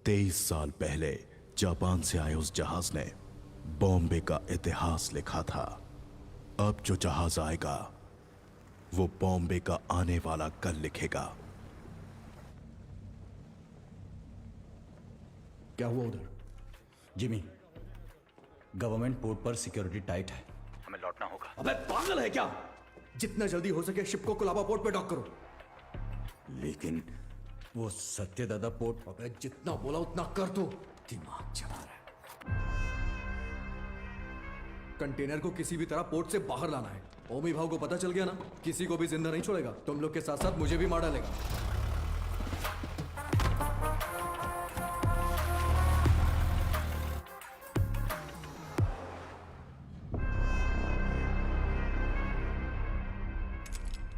23 साल पहले जापान से आए उस जहाज ने बॉम्बे का इतिहास लिखा था। अब जो जहाज आएगा वो बॉम्बे का आने वाला कल लिखेगा। क्या हुआ उधर? जिमी, गवर्नमेंट पोर्ट पर सिक्योरिटी टाइट है, हमें लौटना होगा। अबे पागल है क्या? जितना जल्दी हो सके शिप को कोलाबा पोर्ट पे डॉक करो। लेकिन वो सत्यदादा पोर्ट। अबे जितना बोला उतना कर दो। दिमाग चला रहा है। कंटेनर को किसी भी तरह पोर्ट से बाहर लाना है। ओमी भाव को पता चल गया ना, किसी को भी जिंदा नहीं छोड़ेगा। तुम लोग के साथ साथ मुझे भी मार डालेगा।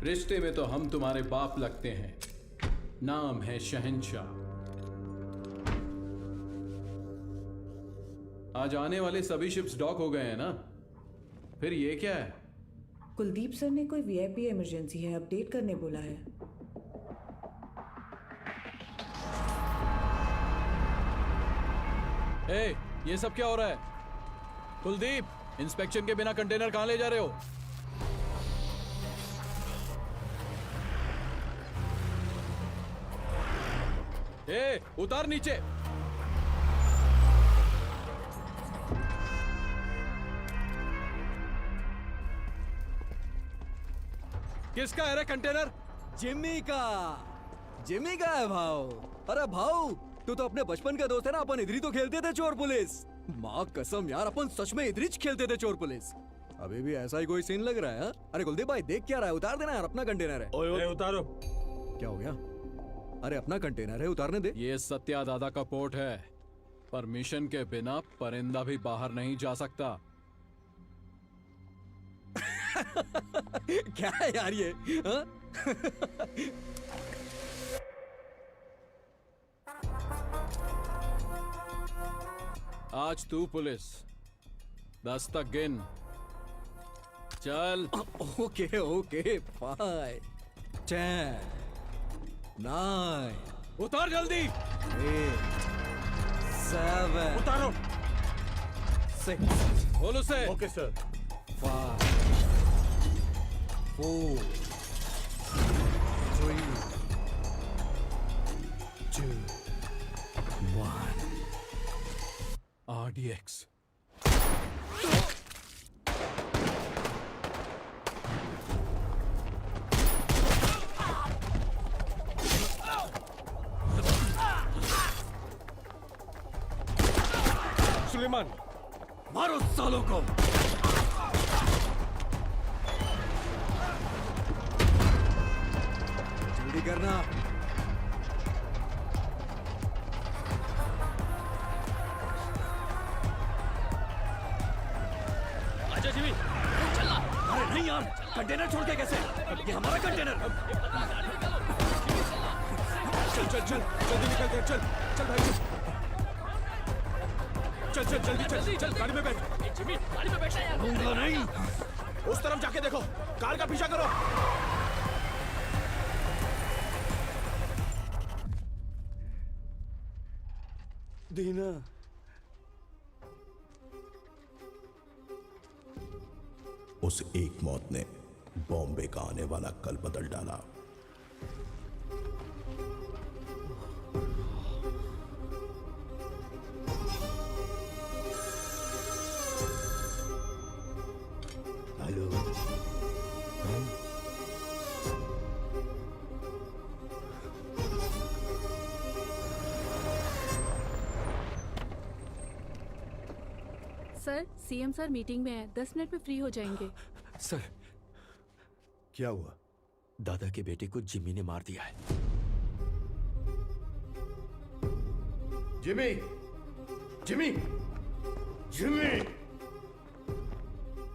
रिश्ते में तो हम तुम्हारे बाप लगते हैं, नाम है शहंशाह। आज आने वाले सभी शिप्स डॉक हो गए हैं ना? फिर ये क्या है? कुलदीप सर ने कोई वीआईपी इमरजेंसी है अपडेट करने बोला है। ए, ये सब क्या हो रहा है? कुलदीप, इंस्पेक्शन के बिना कंटेनर कहां ले जा रहे हो? ए, उतार नीचे। किसका है रे कंटेनर? जिम्मी का। जिम्मी का है भाव। अरे भाव, तू तो अपने बचपन का दोस्त है ना। अपन इधर ही तो खेलते थे चोर पुलिस। माँ कसम यार, अपन सच में इधर ही खेलते थे चोर पुलिस। अभी भी ऐसा ही कोई सीन लग रहा है हा? अरे कुलदीप भाई, देख क्या रहा है? उतार देना यार, अपना कंटेनर है। ओए उतारो। क्या हो गया? अरे अपना कंटेनर है, उतारने दे। ये सत्या दादा का पोर्ट है। परमिशन के बिना परिंदा भी बाहर नहीं जा सकता। क्या है यार ये हा? आज तू पुलिस 10 तक गिन। चल। ओके ओके, 5, 10, 9, उतार जल्दी। 8, 7, उतारो। 6, बोल उसे। Okay sir. 5, 4, 3, 2, 1। RDX। सुलेमान, मारो सालों को। जल्दी करना। आजा जिमी, चलना। अरे नहीं यार, कंटेनर छोड़ के कैसे? ये हमारा कंटेनर। चल चल चल, जल्दी निकलते हैं। चल चल भाई, चल चल जल्दी चल चल, गाड़ी में बैठ। जिमी, गाड़ी में बैठना यार। दूंगा नहीं। उस तरफ जाके देखो, कार का पीछा करो। दीना, उस एक मौत ने बॉम्बे का आने वाला कल बदल डाला। Hello, sir, CM sir meeting में है। 10 मिनट में फ्री हो जाएंगे। सर, क्या हुआ? दादा के बेटे को जिम्मी ने मार दिया है। जिमी, जिमी, जिमी,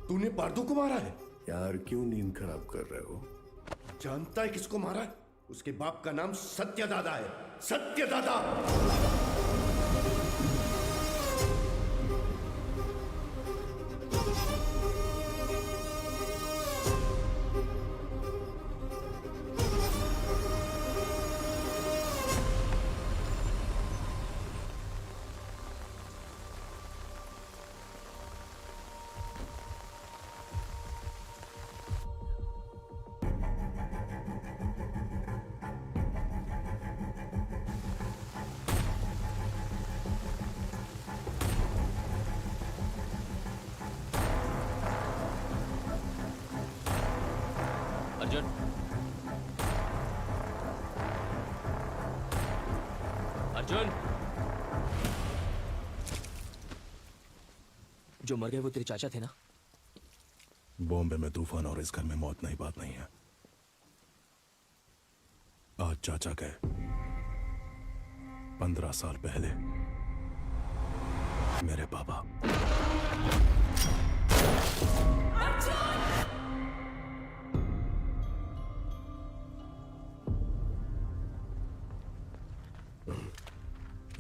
तूने पार्दू को मारा है? यार क्यों नींद खराब कर रहे हो? जानता है किसको मारा है? उसके बाप का नाम सत्यदादा है। सत्यदादा। अर्जुन, जो मर गए वो तेरे चाचा थे ना? बॉम्बे में तूफान और इस घर में मौत नई बात नहीं है। आज चाचा गए, 15 साल पहले मेरे पापा।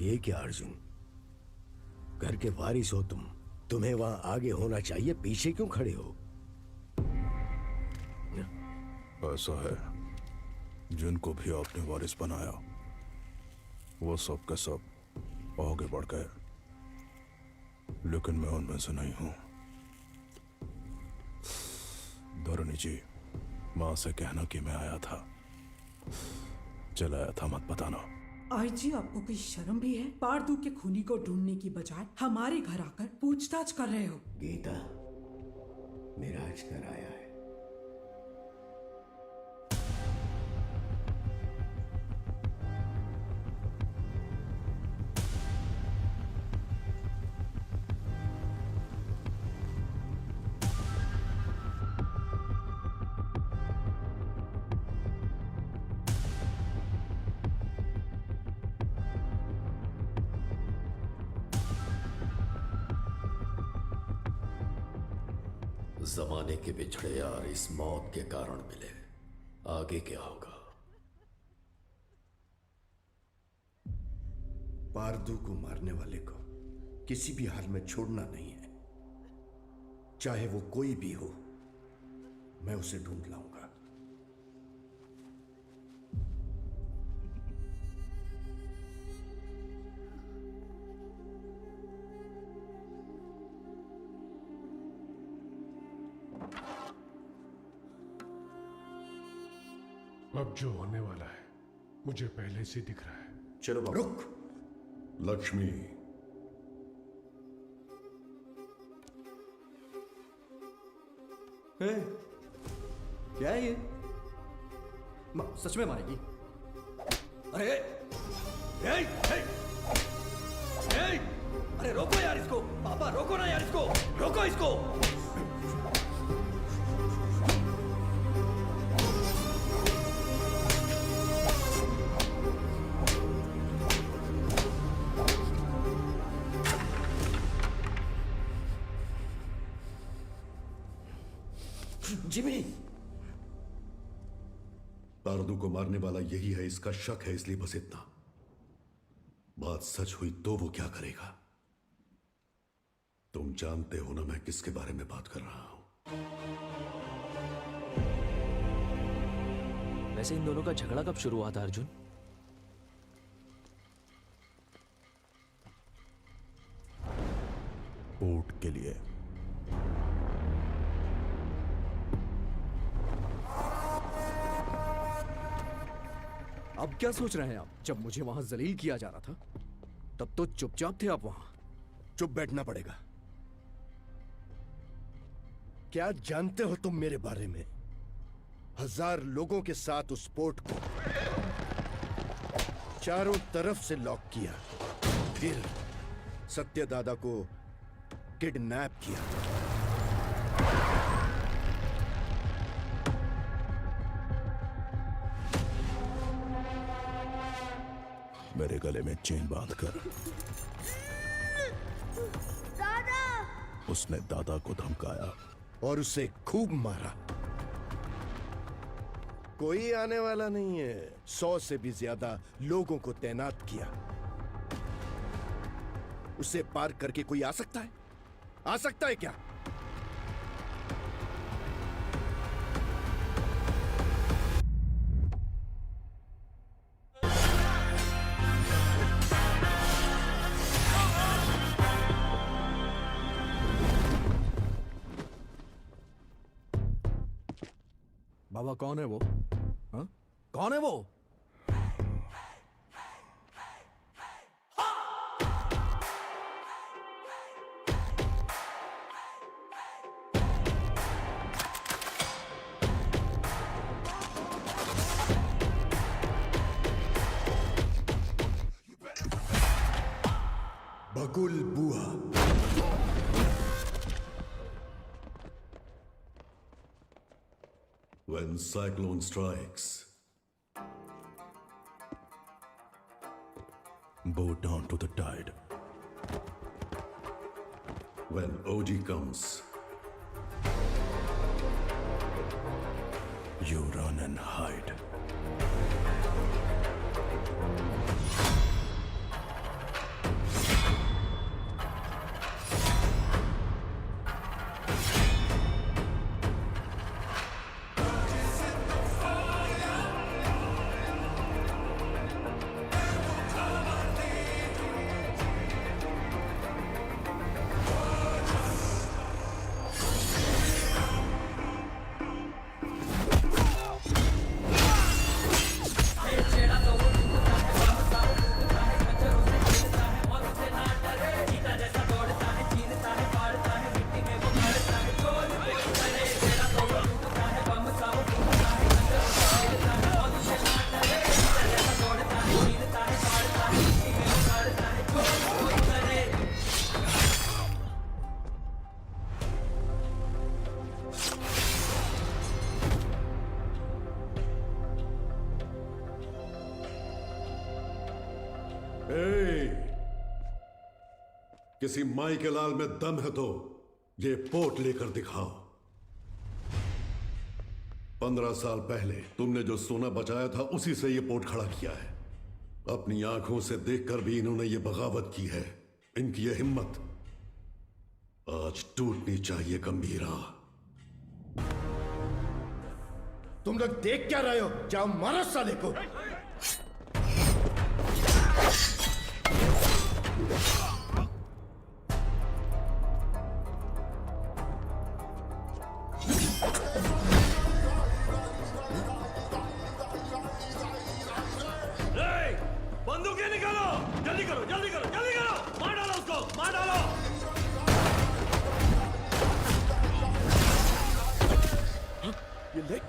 ये क्या अर्जुन, घर के वारिस हो तुम, तुम्हें वहां आगे होना चाहिए, पीछे क्यों खड़े हो? ऐसा है, जिनको भी आपने वारिस बनाया वो सब के सब आगे बढ़ गए, लेकिन मैं उनमें से नहीं हूं। धरणी जी, मां से कहना कि मैं आया था, चलाया था मत बताना। आई जी, आपको कोई शर्म भी है? पारदू के खूनी को ढूंढने की बजाय हमारे घर आकर पूछताछ कर रहे हो। गीता, मेरा आज घर आया है। जमाने के बिछड़े यार इस मौत के कारण मिले, आगे क्या होगा? पारदू को मारने वाले को किसी भी हाल में छोड़ना नहीं है, चाहे वो कोई भी हो। मैं उसे ढूंढ लाऊंगा। अब जो होने वाला है मुझे पहले से दिख रहा है। चलो बाबा। रुक। लक्ष्मी, क्या है ये? सच में मारेगी? अरे अरे रोको यार इसको, पापा रोको ना यार इसको, रोको इसको। जिमी, पारदू को मारने वाला यही है, इसका शक है, इसलिए बस इतना। बात सच हुई तो वो क्या करेगा? तुम जानते हो ना मैं किसके बारे में बात कर रहा हूं। वैसे इन दोनों का झगड़ा कब शुरू हुआ था अर्जुन? पोर्ट के लिए। अब क्या सोच रहे हैं आप? जब मुझे वहां जलील किया जा रहा था तब तो चुपचाप थे आप वहां। चुप बैठना पड़ेगा। क्या जानते हो तुम मेरे बारे में? 1000 लोगों के साथ उस पोर्ट को चारों तरफ से लॉक किया, फिर सत्यदादा को किडनैप किया। मेरे गले में चेन बांधकर दादा! उसने दादा को धमकाया और उसे खूब मारा। कोई आने वाला नहीं है। 100 से भी ज्यादा लोगों को तैनात किया। उसे पार करके कोई आ सकता है? आ सकता है क्या? बाबा कौन है वो? हाँ? कौन है वो? बकुल बुआ। When cyclone strikes, bow down to the tide. when OD comes, You run and hide. किसी माई के लाल में दम है तो ये पोट लेकर दिखाओ। 15 साल पहले तुमने जो सोना बचाया था उसी से ये पोट खड़ा किया है। अपनी आंखों से देखकर भी इन्होंने ये बगावत की है। इनकी ये हिम्मत आज टूटनी चाहिए गंभीरा। तुम लोग देख क्या रहे हो? जाओ मारो साले को। बंदूकें निकालो, जल्दी करो, जल्दी करो, जल्दी करो, मार डालो उसको, मार डालो। ये ले।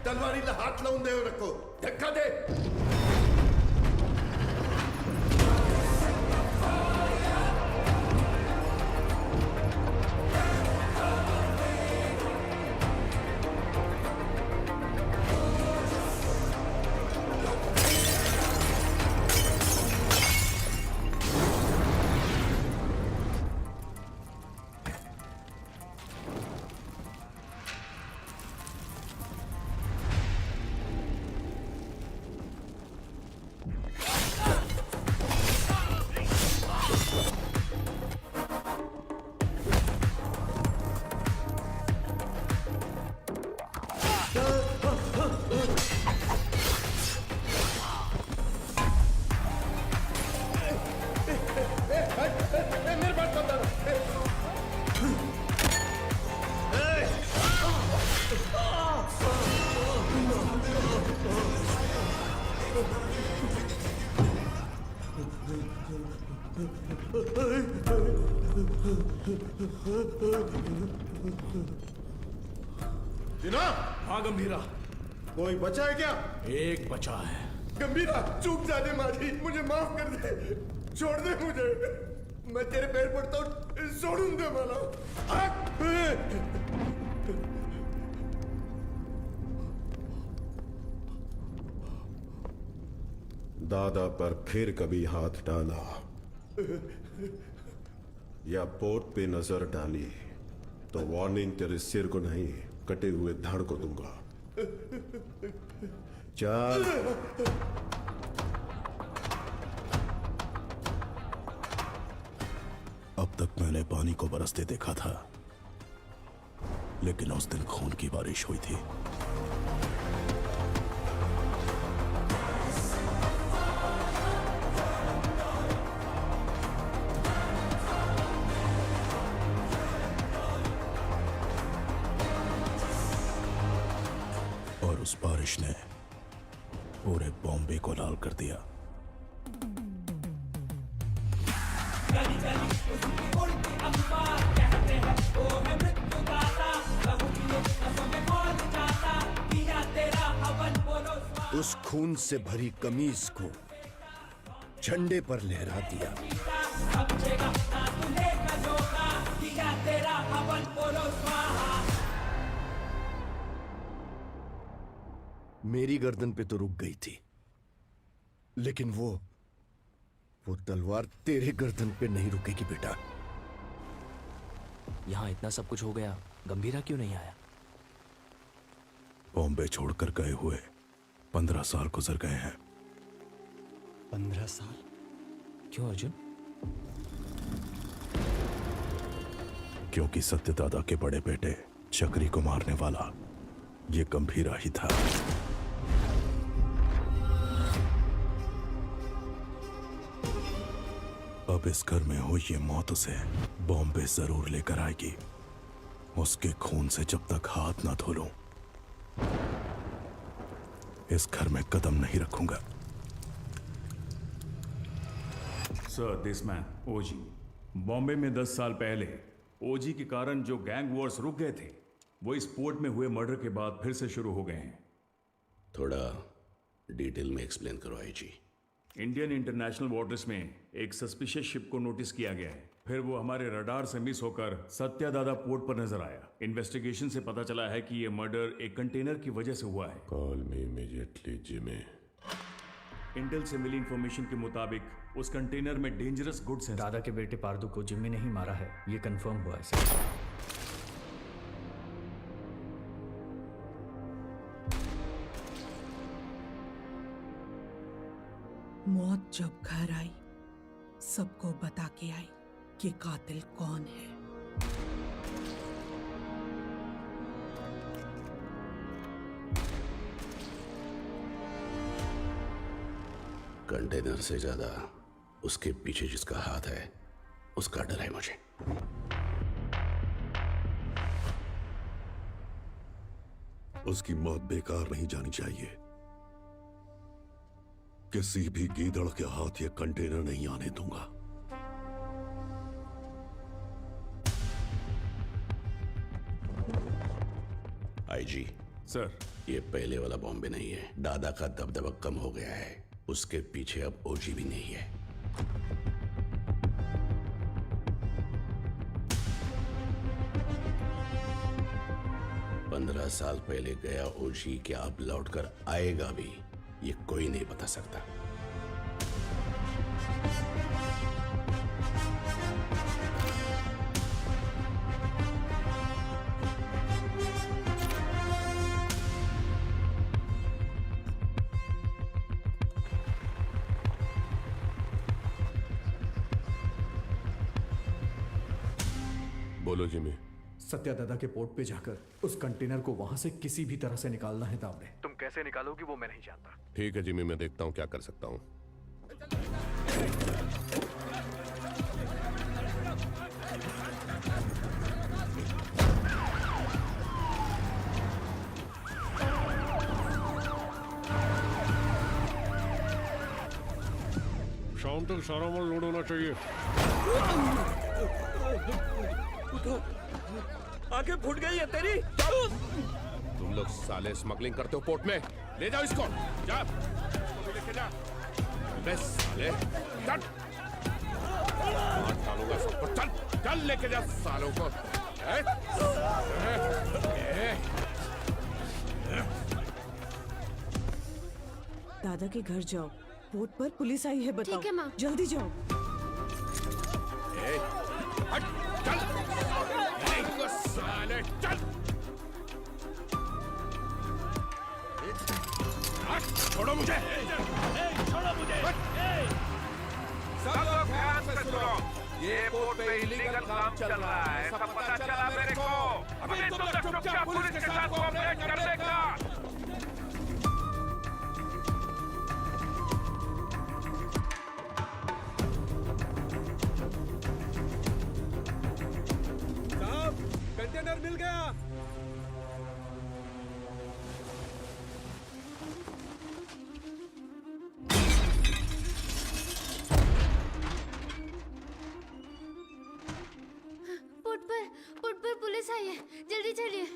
तलवारीला हात लावून देऊ नको, धक्का दे। बिना। हाँ गंभीरा, कोई बचा है क्या? एक बचा है। गंभीरा चूक जाने मारी, मुझे माफ कर दे, छोड़ दे मुझे, मैं तेरे पैर पड़ता हूँ, छोड़ूं दे मला। दादा पर फिर कभी हाथ डाला या पोट पे नजर डाली तो वार्निंग तेरे सिर को नहीं, कटे हुए धड़ को दूंगा। चल। अब तक मैंने पानी को बरसते देखा था, लेकिन उस दिन खून की बारिश हुई थी। और उस बारिश ने पूरे बॉम्बे को लाल कर दिया। उस खून से भरी कमीज को झंडे पर लहरा दिया। मेरी गर्दन पे तो रुक गई थी, लेकिन वो तलवार तेरे गर्दन पे नहीं रुकेगी बेटा। यहाँ इतना सब कुछ हो गया, गंभीरा क्यों नहीं आया? बॉम्बे छोड़कर गए हुए 15 साल गुजर गए हैं। 15 साल? क्यों अर्जुन? क्योंकि सत्यदादा के बड़े बेटे चक्री को मारने वाला ये गंभीरा ही था। अब इस घर में हुई ये मौत उसे बॉम्बे जरूर लेकर आएगी। उसके खून से जब तक हाथ ना धो लूं, इस घर में कदम नहीं रखूंगा। सर, दिस मैन ओजी बॉम्बे में 10 साल पहले ओजी के कारण जो गैंग वॉर्स रुक गए थे, वो इस पोर्ट में हुए मर्डर के बाद फिर से शुरू हो गए हैं। थोड़ा डिटेल में एक्सप्लेन करो आईजी। इंडियन इंटरनेशनल वाटर्स में एक सस्पिशियस शिप को नोटिस किया गया है। फिर वो हमारे रडार से मिस होकर सत्यादादा पोर्ट पर नजर आया। इन्वेस्टिगेशन से पता चला है कि ये मर्डर एक कंटेनर की वजह से हुआ है। Call me immediately Jimmy. Intel से मिली इंफॉर्मेशन के मुताबिक उस कंटेनर में डेंजरस गुड्स हैं। दादा के बेटे पारदू को जिम्मी ने ही मारा है, ये कंफर्म हुआ है सर। मौत जब घर आई, सबको बता के आई कि कातिल कौन है। कंटेनर से ज्यादा उसके पीछे जिसका हाथ है, उसका डर है मुझे। उसकी मौत बेकार नहीं जानी चाहिए। किसी भी गीदड़ के हाथ ये कंटेनर नहीं आने दूंगा। आईजी सर, ये पहले वाला बॉम्बे नहीं है। दादा का दबदबा कम हो गया है। उसके पीछे अब ओजी भी नहीं है। पंद्रह साल पहले गया ओजी क्या अब लौटकर आएगा भी, ये कोई नहीं बता सकता। बोलो जिमी। सत्यादादा के पोर्ट पे जाकर उस कंटेनर को वहां से किसी भी तरह से निकालना है दामड़े। तुम कैसे निकालोगी वो मैं नहीं जानता। ठीक है जिमी, मैं देखता हूँ क्या कर सकता हूँ। शाम तक सारा माल लोड होना चाहिए। आंखें फूट गई है तेरी। तुम लोग साले स्मगलिंग करते हो पोर्ट में। ले जाओ इसको, जा लेके जा। बस साले चल, डालूंगा सबको। चल चल लेके जा सालों को। दादा के घर जाओ, पोर्ट पर पुलिस आई है, बताओ। ठीक है माँ। जल्दी जाओ। हट, चल साले चल। छोड़ो मुझे, छोड़ो मुझे। सब लोग ध्यान से सुनो। ये पोर्ट पे इलीगल काम चल रहा है, सब पता चला मेरे को। अभी तुम लोग चुपचाप पुलिस के साथ कोऑपरेट कर देगा। साहब, कंटेनर मिल गया। पुट पर पुलिस आई है, जल्दी चलिए।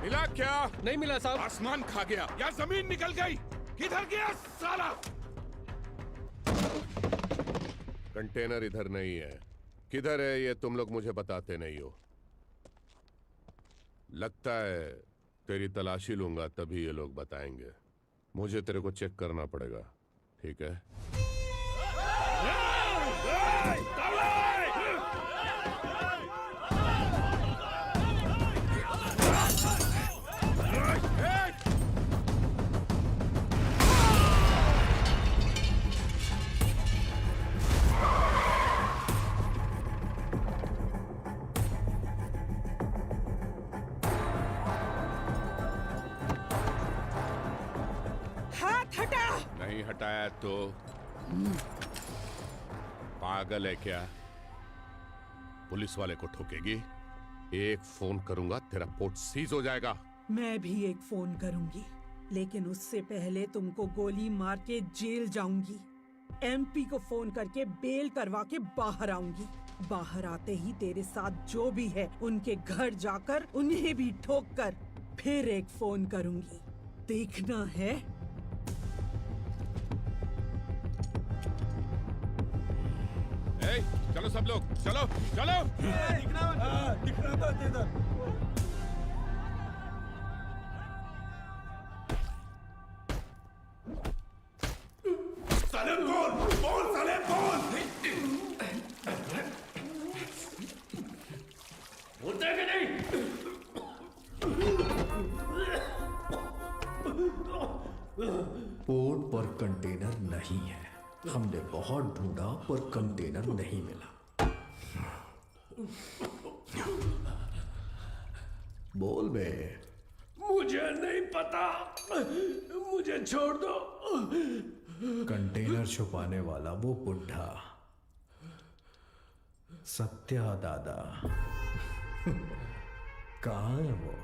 मिला क्या? नहीं मिला साहब। आसमान खा गया या जमीन निकल गई? किधर गया साला? कंटेनर इधर नहीं है। किधर है ये तुम लोग मुझे बताते नहीं हो। लगता है तेरी तलाशी लूंगा तभी ये लोग बताएंगे। मुझे तेरे को चेक करना पड़ेगा, ठीक है? नहीं हटाया तो पागल है क्या? पुलिस वाले को ठोकेगी? एक फोन करूंगा तेरा पोर्ट सीज हो जाएगा। मैं भी एक फोन करूंगी, लेकिन उससे पहले तुमको गोली मार के जेल जाऊंगी। एमपी को फोन करके बेल करवा के बाहर आऊंगी। बाहर आते ही तेरे साथ जो भी है उनके घर जाकर उन्हें भी ठोक कर फिर एक फोन करूंगी। देखना है? चलो सब लोग, चलो चलो। दिखना मत इधर। साले बोल साले बोल। बोलते हैं कि नहीं? पोर्ट पर कंटेनर नहीं है। हमने बहुत ढूंढा पर कंटेनर नहीं मिला। बोल बे। मुझे नहीं पता, मुझे छोड़ दो। कंटेनर छुपाने वाला वो बुढ़ा सत्या दादा कहाँ है वो?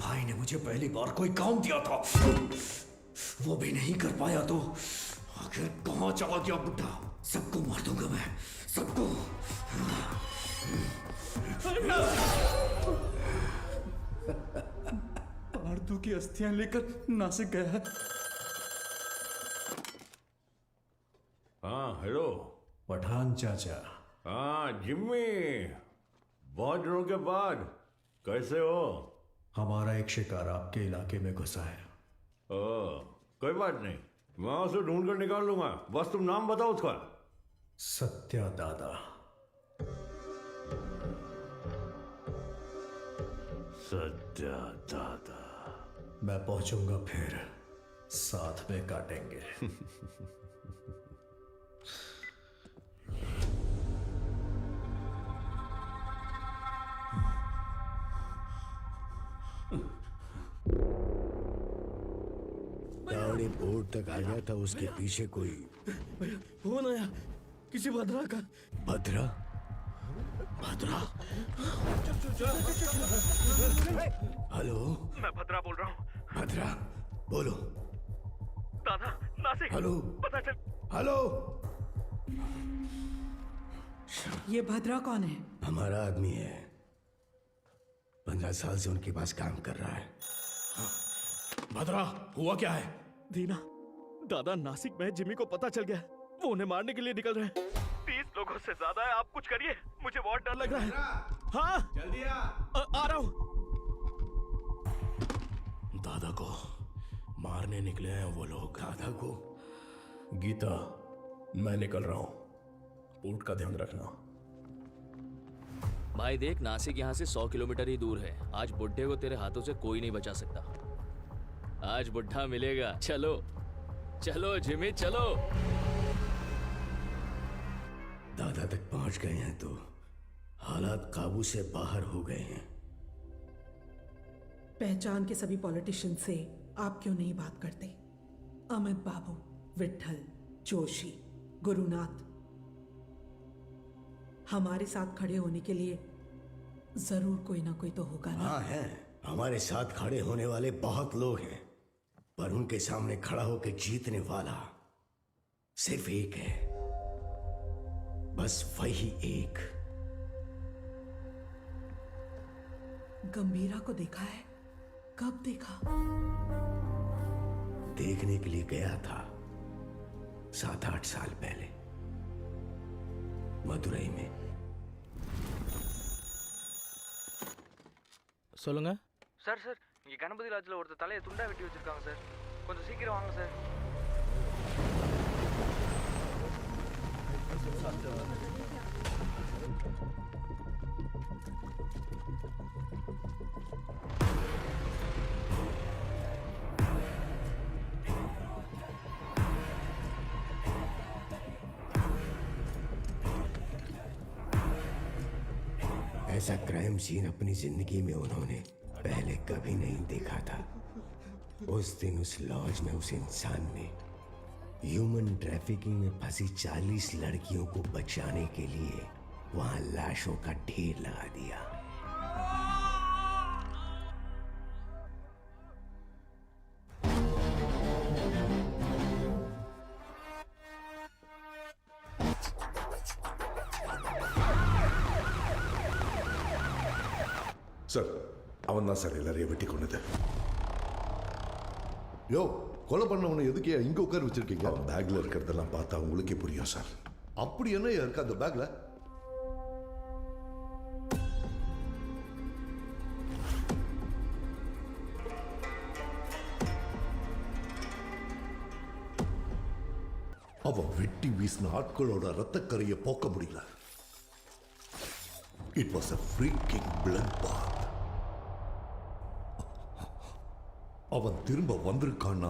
भाई ने मुझे पहली बार कोई काम दिया था, वो भी नहीं कर पाया तो आखिर कहाँ चला गया बुड्ढा? सबको मार दूंगा मैं, सबको। पार्थू की अस्थियां लेकर नासिक गया है। हाँ हेलो पठान चाचा। हाँ जिम्मी, बहुत दिनों के बाद कैसे हो? हमारा एक शिकार आपके इलाके में घुसा है। कोई बात नहीं, मैं उसे ढूंढ कर निकाल लूंगा, बस तुम नाम बताओ उसका। सत्या दादा। सत्या दादा। मैं पहुंचूंगा फिर साथ में काटेंगे। दावड़ी बोर्ड तक आ गया था, उसके पीछे कोई फोन आया किसी भद्रा का। भद्रा? भद्रा? हेलो, मैं भद्रा बोल रहा हूँ। भद्रा बोलो। दादा नासिक। हेलो, पता चल। हेलो। ये भद्रा कौन है? हमारा आदमी है, 15 साल से उनके पास काम कर रहा है। भद्रा, हुआ क्या है? दीना, दादा नासिक में जिमी को पता चल गया है। वो उन्हें मारने के लिए निकल रहे हैं। 30 लोगों से ज्यादा है। आप कुछ करिए, मुझे बहुत डर लग रहा है। हाँ, जल्दी आ रहा हूँ। दादा को मारने निकले हैं वो लोग। दादा को? गीता, मैं निकल रहा हूँ। पोर्ट का ध्यान रखना। भाई देख, नासिक यहाँ से 100 किलोमीटर ही दूर है। आज बुड्ढे को तेरे हाथों से कोई नहीं बचा सकता। आज बुड्ढा मिलेगा। चलो चलो जिमी, चलो। दादा तक पहुंच गए हैं तो हालात काबू से बाहर हो गए हैं। पहचान के सभी पॉलिटिशियन से आप क्यों नहीं बात करते? अमित बाबू, विट्ठल, जोशी, गुरुनाथ, हमारे साथ खड़े होने के लिए जरूर कोई ना कोई तो होगा ना? हाँ है, हमारे साथ खड़े होने वाले बहुत लोग हैं, पर उनके सामने खड़ा होकर जीतने वाला सिर्फ एक है, बस वही एक। गंभीरा को देखा है? कब देखा? देखने के लिए गया था 7-8 साल पहले मदुरई में। சொல்லுங்க சார். இங்க கணபதி லாட்ஜ்ல ஒருத்தர் தலையை துண்டா வெட்டி வச்சிருக்காங்க சார். கொஞ்சம் சீக்கிரம் வாங்க சார். ऐसा क्राइम सीन अपनी जिंदगी में उन्होंने पहले कभी नहीं देखा था। उस दिन उस लॉज में उस इंसान ने ह्यूमन ट्रैफिकिंग में फंसी 40 लड़कियों को बचाने के लिए वहां लाशों का ढेर लगा दिया। சார், அவன் தான் சார் எல்லாரையும் வெட்டி கொண்டது. யோ, கொலை பண்ணவனை எதுக்கே இங்க உட்கார வச்சிருக்கீங்க? அவன் பேக்ல இருக்கிறதெல்லாம் பார்த்தா உங்களுக்கே புரியும் சார். அப்படி என்ன இருக்கு அந்த பேக்ல? அவன் வெட்டி வீசின ஆட்களோட ரத்தக்கரையை போக்க முடியல. It was a freaking bloodbath. அவன் திரும்ப வந்திருக்கானா?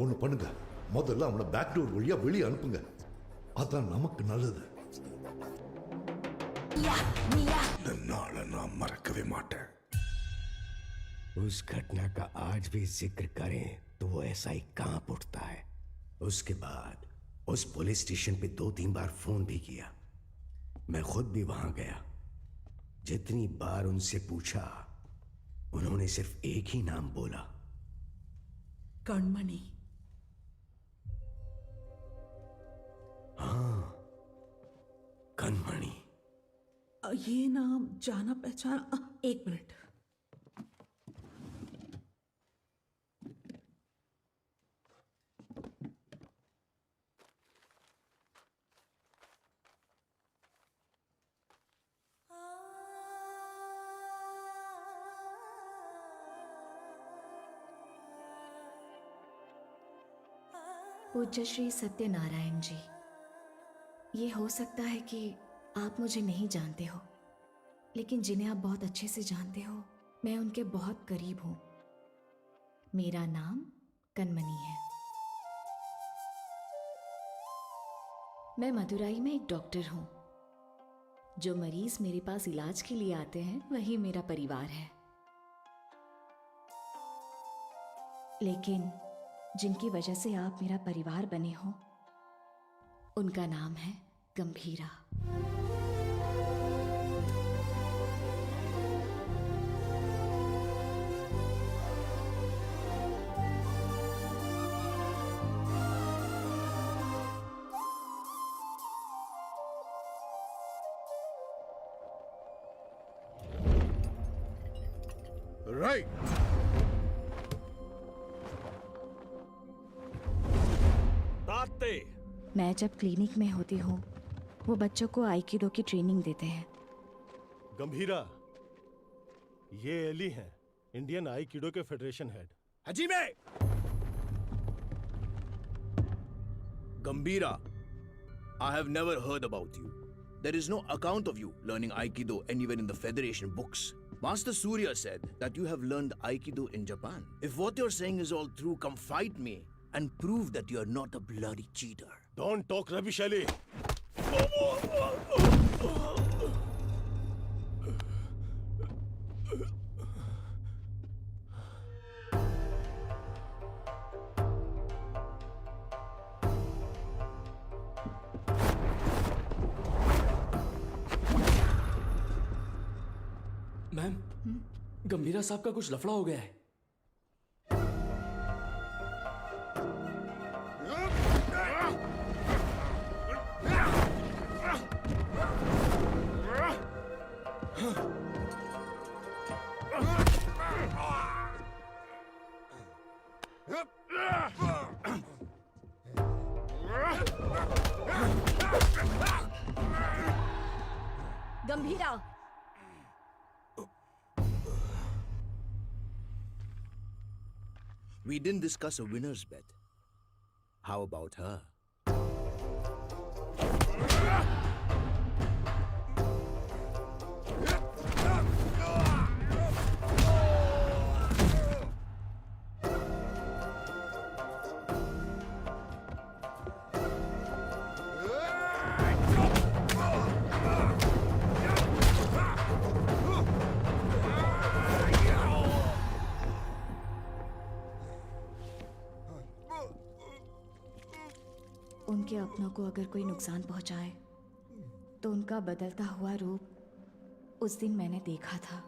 ஒண்ணு பண்ணுங்க, முதல்ல அவனை பேக் டோர் வழியா வெளியே அனுப்புங்க. அதான் நமக்கு நல்லது. இந்த நாளை நான் மறக்கவே மாட்டேன். उस घटना का आज भी जिक्र करें तो वो ऐसा ही कांप उठता है। उसके बाद उस पुलिस स्टेशन पे 2-3 बार फोन भी किया। मैं खुद भी वहां गया। जितनी बार उनसे पूछा, उन्होंने सिर्फ एक ही नाम बोला, कणमणि। हाँ, कणमणि। ये नाम जाना पहचाना। एक मिनट। पूज्य श्री सत्यनारायण जी, ये हो सकता है कि आप मुझे नहीं जानते हो, लेकिन जिन्हें आप बहुत अच्छे से जानते हो, मैं उनके बहुत करीब हूं। मेरा नाम कणमणि है। मैं मदुरई में एक डॉक्टर हूं। जो मरीज मेरे पास इलाज के लिए आते हैं वही मेरा परिवार है, लेकिन जिनकी वजह से आप मेरा परिवार बने हो, उनका नाम है गंभीरा। मैं जब क्लिनिक में होती हूँ वो बच्चों को आइकिडो की ट्रेनिंग देते हैं। गंभीरा, ये एली हैं, इंडियन आइकिडो के फेडरेशन हेड। हजीमे! Gambhira, I have never heard about you. There is no account of you learning Aikido anywhere in the Federation books. Master Surya said that you have learned Aikido in Japan. If what you're saying is all true, come fight me and prove that you're not a bloody cheater. Don't talk rubbish, Ali. Ma'am, Gambhira साहब का कुछ लफड़ा हो गया है। गंभीरा, We didn't discuss a winner's bet. How about her? उनके अपनों को अगर कोई नुकसान पहुंचाए तो उनका बदलता हुआ रूप उस दिन मैंने देखा था।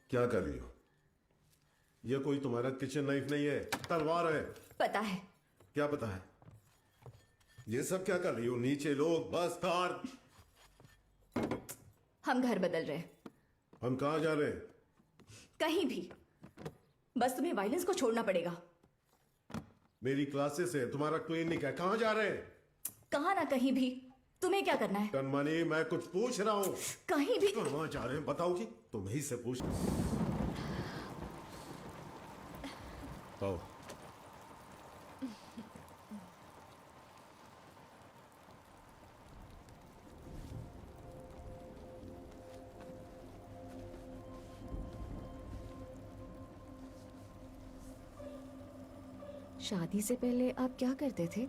क्या कर रही हो? यह कोई तुम्हारा किचन नाइफ नहीं है, तलवार है। पता है। क्या पता है? ये सब क्या कर रही हो? नीचे लोग, बस, कार। हम घर बदल रहे हैं। हम कहाँ जा रहे हैं? कहीं भी, बस तुम्हें वायलेंस को छोड़ना पड़ेगा। मेरी क्लासेस है, तुम्हारा क्लिनिक है, कहाँ जा रहे हैं? कहाँ ना कहीं भी। तुम्हें क्या करना है? कनमनी, मैं कुछ पूछ रहा हूँ। कहीं भी। कहाँ जा रहे हैं बताओगी? तुम ही से पूछ। आओ। शादी से पहले आप क्या करते थे?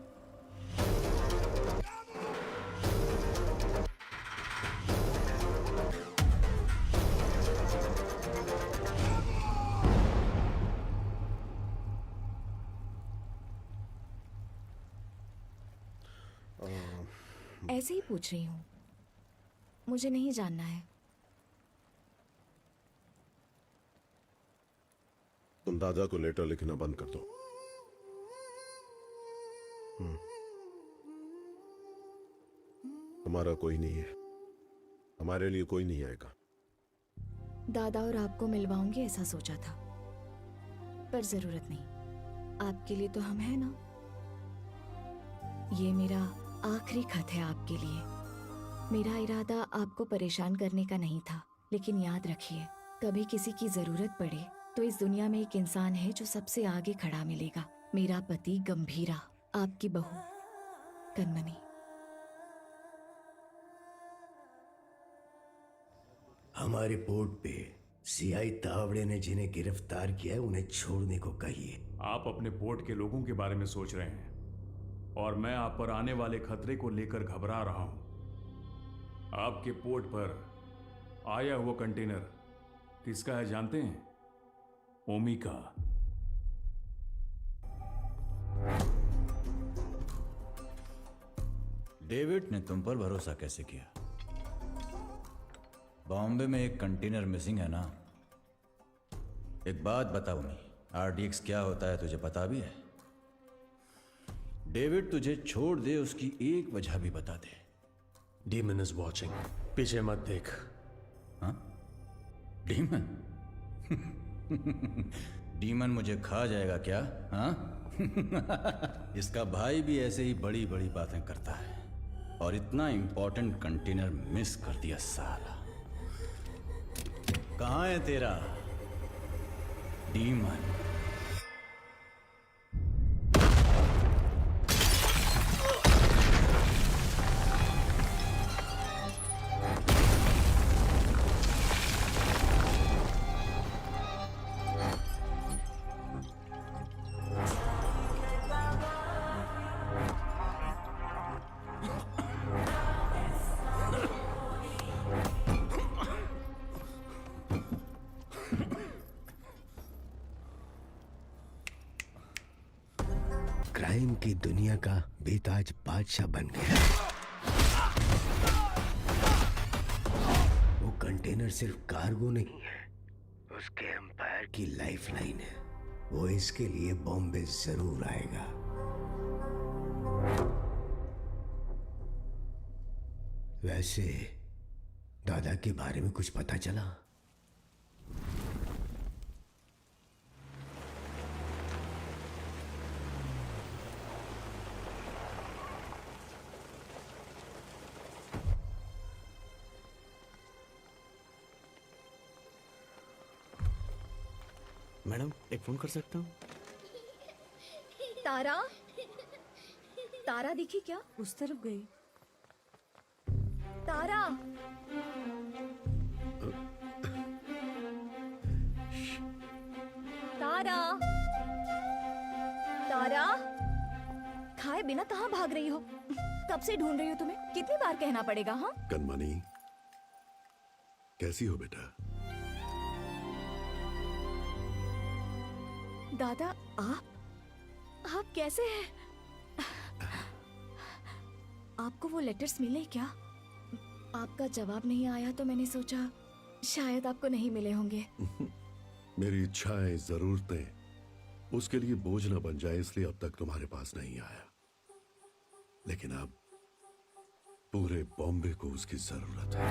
ऐसे ही पूछ रही हूँ, मुझे नहीं जानना है। तुम दादा को लेटर लिखना बंद कर दो। हमारा कोई नहीं है, हमारे लिए कोई नहीं आएगा। दादा और आपको मिलवाऊंगी ऐसा सोचा था, पर जरूरत नहीं। आपके लिए तो हम हैं ना। ये मेरा आखिरी खत है आपके लिए। मेरा इरादा आपको परेशान करने का नहीं था, लेकिन याद रखिए, कभी किसी की जरूरत पड़े तो इस दुनिया में एक इंसान है जो सबसे आगे खड़ा मिलेगा। मेरा पति गंभीरा, आपकी बहू कनमनी। हमारे पोर्ट पे सीआई तावड़े ने जिन्हें गिरफ्तार किया है उन्हें छोड़ने को कहिए। आप अपने पोर्ट के लोगों के बारे में सोच रहे हैं और मैं आप पर आने वाले खतरे को लेकर घबरा रहा हूं। आपके पोर्ट पर आया हुआ कंटेनर किसका है जानते हैं? ओमी का। डेविड ने तुम पर भरोसा कैसे किया? बॉम्बे में एक कंटेनर मिसिंग है ना? एक बात बताओ मी, आरडीएक्स क्या होता है तुझे पता भी है? डेविड तुझे छोड़ दे उसकी एक वजह भी बता दे। डीमन इज वॉचिंग, पीछे मत देख। हाँ? डीमन? डीमन मुझे खा जाएगा क्या? हाँ? इसका भाई भी ऐसे ही बड़ी बड़ी बातें करता है और इतना इंपॉर्टेंट कंटेनर मिस कर दिया साला। कहाँ है तेरा डीमन? क्राइम की दुनिया का बेताज बादशाह बन गया। वो कंटेनर सिर्फ कार्गो नहीं है, उसके एम्पायर की लाइफलाइन है। वो इसके लिए बॉम्बे जरूर आएगा। वैसे दादा के बारे में कुछ पता चला? मैडम एक फोन कर सकता हूँ? तारा, तारा दिखी क्या? उस तरफ गई। तारा, तारा, तारा, खाए बिना कहाँ भाग रही हो? कब से ढूंढ रही हो तुम्हें? कितनी बार कहना पड़ेगा? हाँ कनमनी, कैसी हो बेटा? दादा, आप कैसे हैं? आपको वो लेटर्स मिले क्या? आपका जवाब नहीं आया तो मैंने सोचा शायद आपको नहीं मिले होंगे। मेरी इच्छाएं, जरूरतें उसके लिए बोझ न बन जाए इसलिए अब तक तुम्हारे पास नहीं आया, लेकिन अब पूरे बॉम्बे को उसकी जरूरत है।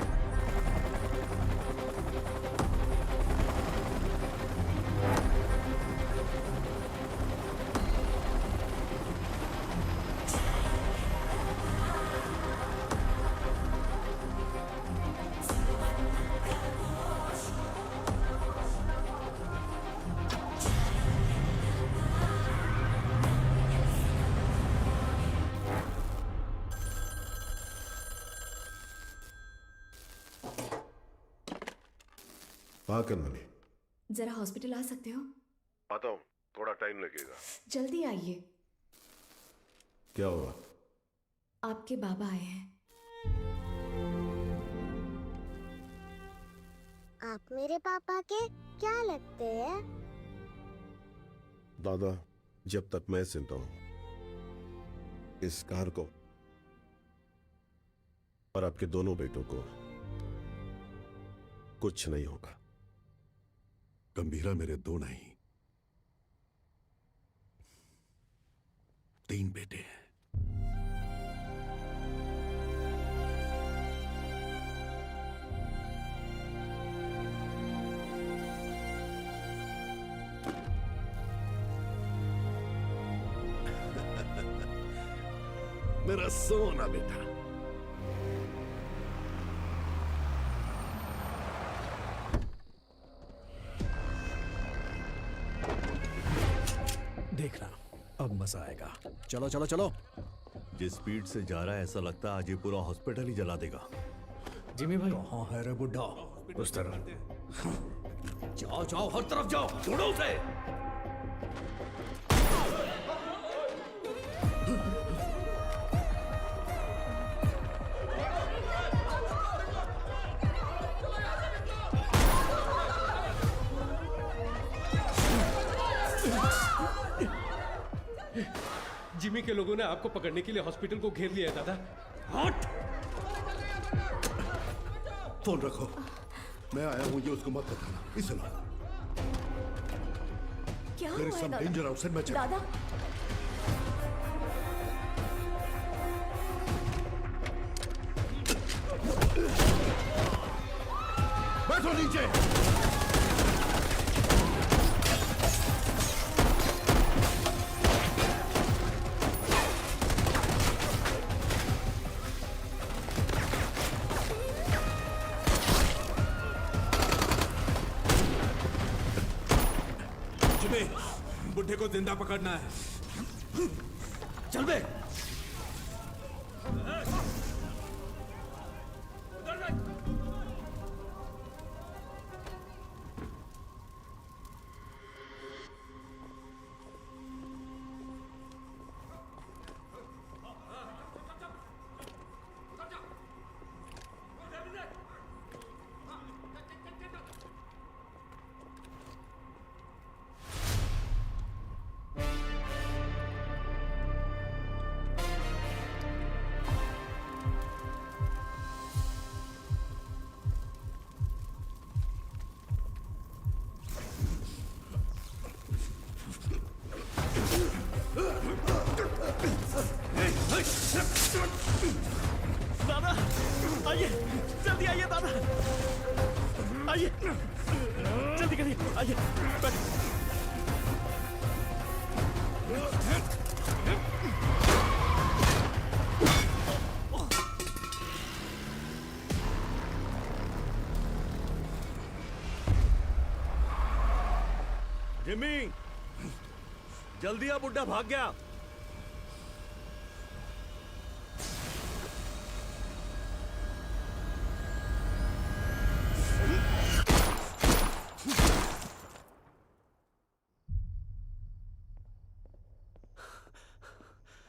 हाँ कनमनी, जरा हॉस्पिटल आ सकते हो? आता हूँ, थोड़ा टाइम लगेगा। जल्दी आइए। क्या हुआ? आपके बाबा आए हैं। आप मेरे पापा के क्या लगते हैं? दादा, जब तक मैं जिंदा हूं इस कार को और आपके दोनों बेटों को कुछ नहीं होगा। गंभीरा मेरे दो नहीं, 3 बेटे हैं। मेरा सोना बेटा। देखना अब मजा आएगा। चलो चलो चलो। जिस स्पीड से जा रहा है ऐसा लगता है आज ये पूरा हॉस्पिटल ही जला देगा। जिमी भाई, कहाँ है रे बुड्ढा? उस तरफ। जाओ जाओ, हर तरफ जाओ, छोड़ो उसे। जिमी के लोगों ने आपको पकड़ने के लिए हॉस्पिटल को घेर लिया है दादा। हट! फोन रखो, मैं आया हूं, ये उसको मत बताना। इसे लो। क्या There is हुआ है some दादा? danger outside my chair. दादा बैठो नीचे। जिमी, बुढ़े को जिंदा पकड़ना है। चल बे। दादा आइए, जल्दी आइए दादा, आइए जल्दी करिए, आइए बैठिए। जिमी, जल्दी आ, बुड्ढा भाग गया।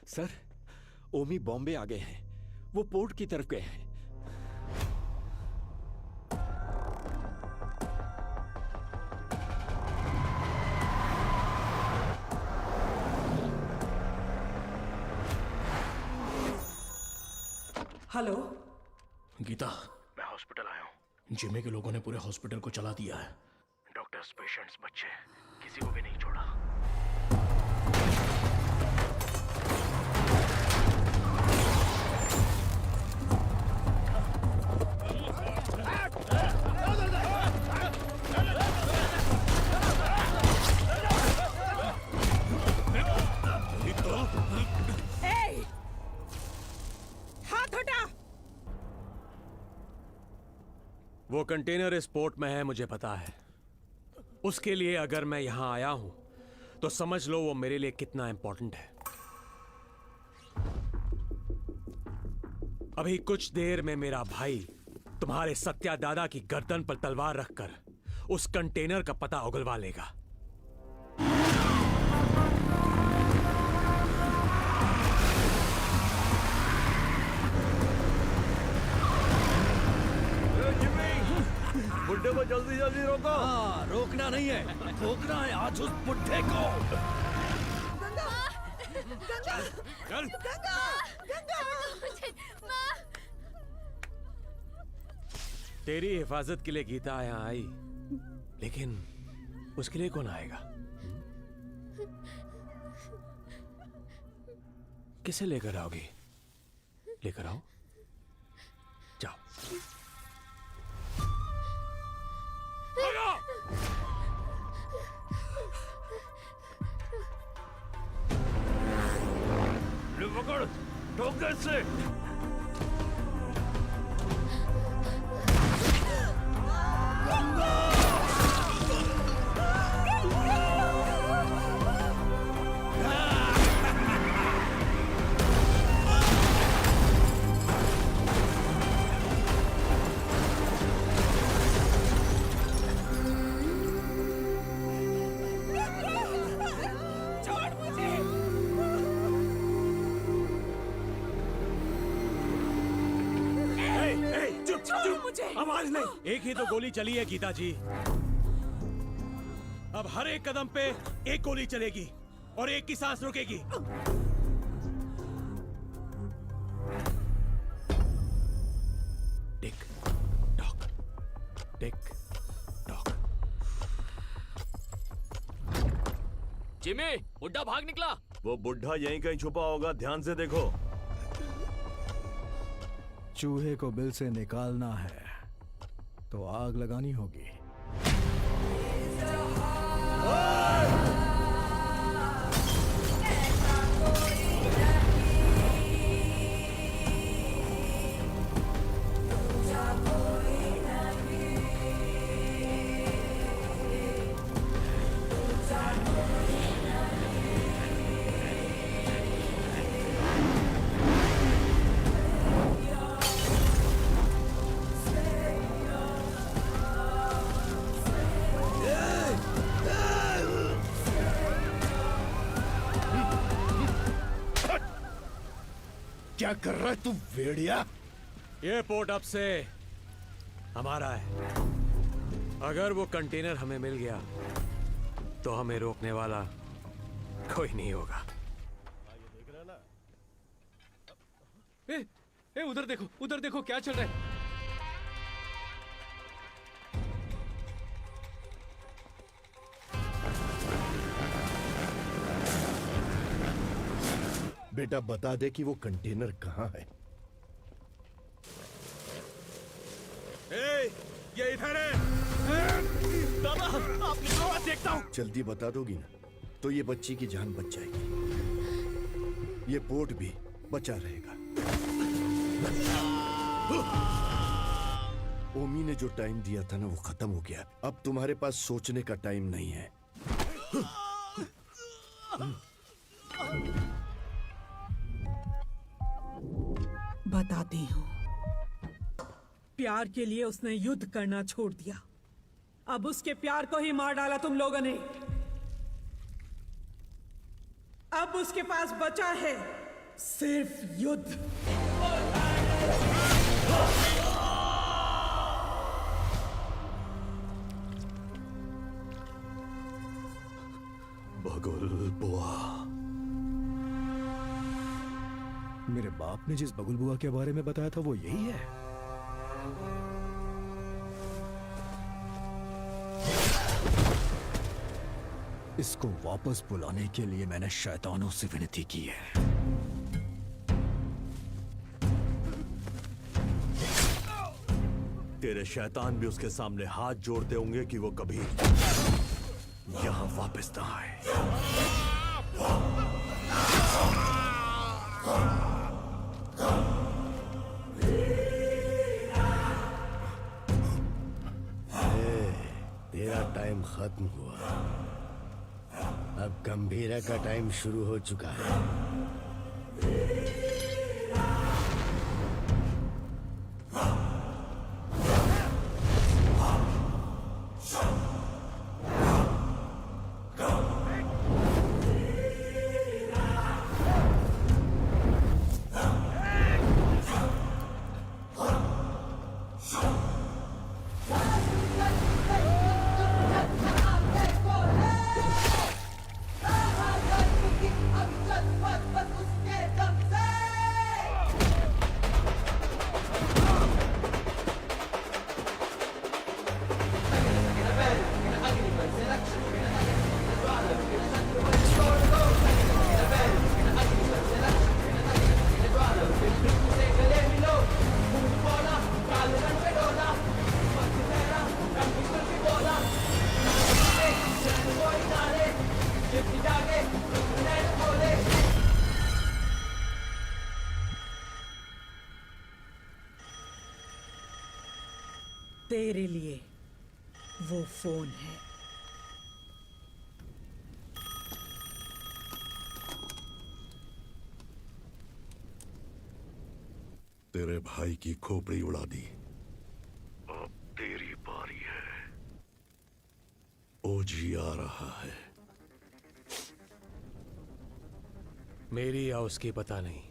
सर, ओमी बॉम्बे आ गए हैं, वो पोर्ट की तरफ गए हैं। हेलो गीता, मैं हॉस्पिटल आया हूँ। जिमी के लोगों ने पूरे हॉस्पिटल को चला दिया है। डॉक्टर्स, पेशेंट्स, बच्चे, किसी को भी नहीं छोड़ा। वो कंटेनर इस पोर्ट में है, मुझे पता है। उसके लिए अगर मैं यहां आया हूं तो समझ लो वो मेरे लिए कितना इंपॉर्टेंट है। अभी कुछ देर में मेरा भाई तुम्हारे सत्या दादा की गर्दन पर तलवार रखकर उस कंटेनर का पता उगलवा लेगा। बुड्ढे को जल्दी जल्दी रोको। हाँ, रोकना नहीं है, ठोकना है आज उस बुड्ढे को। चल। तेरी हिफाजत के लिए गीता यहाँ आई, लेकिन उसके लिए कौन आएगा? किसे लेकर आओगी? लेकर आओ, जाओ। पकड़, ठोक दे इससे। आवाज नहीं। एक ही तो गोली चली है गीता जी। अब हर एक कदम पे एक गोली चलेगी और एक की सांस रुकेगी। Tick tock, tick tock. Jimmy, बुड्ढा भाग निकला। वो बुढ़ा यहीं कहीं छुपा होगा, ध्यान से देखो। चूहे को बिल से निकालना है तो आग लगानी होगी। क्या कर रहा है तू भेड़िया? ये पोर्ट अब से हमारा है। अगर वो कंटेनर हमें मिल गया तो हमें रोकने वाला कोई नहीं होगा। ए, उधर देखो क्या चल रहा है। बेटा बता दे कि वो कंटेनर कहाँ है। ये इधर है। दादा, आप निकलो, मैं देखता हूँ। जल्दी बता दोगी ना तो ये बच्ची की जान बच जाएगी, ये पोर्ट भी बचा रहेगा। ओमी ने जो टाइम दिया था ना वो खत्म हो गया। अब तुम्हारे पास सोचने का टाइम नहीं है। बताती हूँ, प्यार के लिए उसने युद्ध करना छोड़ दिया। अब उसके प्यार को ही मार डाला तुम लोगों ने। अब उसके पास बचा है सिर्फ युद्ध। बगुल बुआ। मेरे बाप ने जिस बगुल बुआ के बारे में बताया था वो यही है। इसको वापस बुलाने के लिए मैंने शैतानों से विनती की है। तेरे शैतान भी उसके सामने हाथ जोड़ते होंगे कि वो कभी यहां वापस ना आए। तेरा टाइम खत्म हुआ, अब गंभीरा का टाइम शुरू हो चुका है। तेरे लिए वो फोन है। तेरे भाई की खोपड़ी उड़ा दी, अब तेरी बारी है। ओजी आ रहा है। मेरी या उसकी पता नहीं,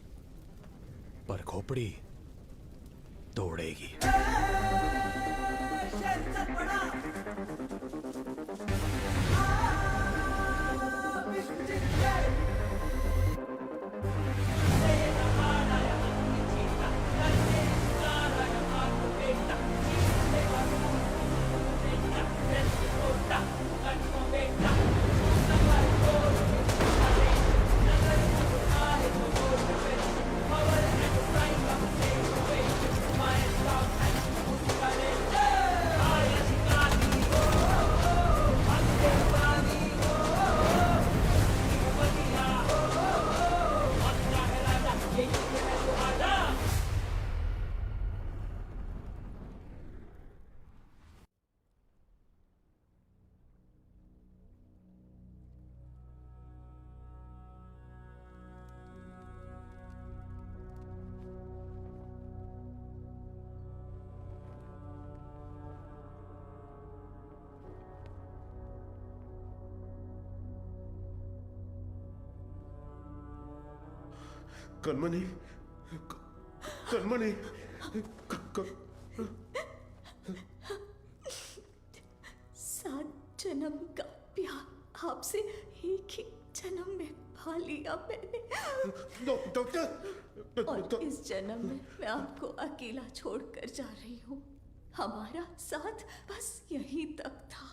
पर खोपड़ी तोड़ेगी। कनमनी, कनमनी, सात जन्म का प्यार आपसे एक ही जन्म में पा लिया मैंने। डॉक्टर, और इस जन्म में मैं आपको अकेला छोड़कर जा रही हूँ। हमारा साथ बस यहीं तक था।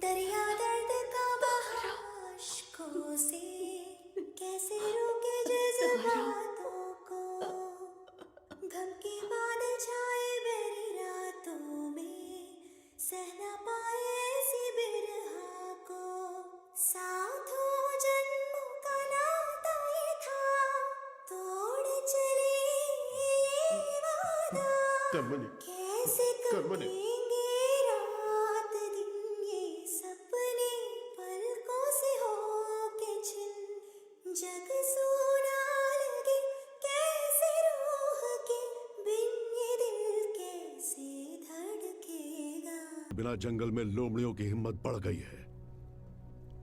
दरिया दर्द का बहाशकों से कैसे रोके जज्बातों को, गम के बाद छाए बेरी रातों में सह न पाए ऐसी बिरहा को। साथों जन्मों का नाता ये था, तोड़ चले ये वादा। कनमनी, कैसे कनमनी, रात दिन ये सपने पलकों से होके छिन। जग सोना लगे कैसे रूह के बिन, ये दिल कैसे धड़केगा। बिना जंगल में लोमड़ियों की हिम्मत बढ़ गई है।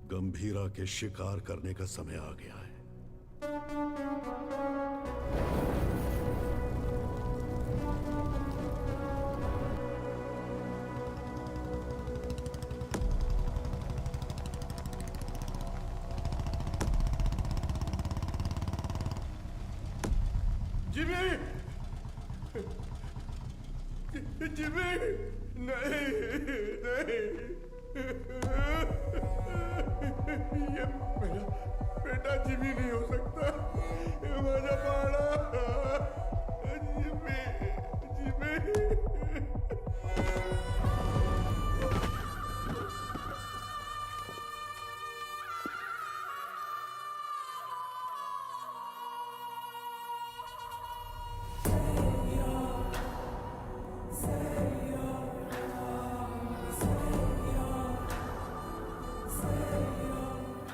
गंभीरा के शिकार करने का समय आ गया है। जिमी, जिमी, नहीं, नहीं, ये मेरा बेटा जिमी नहीं हो सकता। ये मेरा बाड़ा, जिमी, जिमी।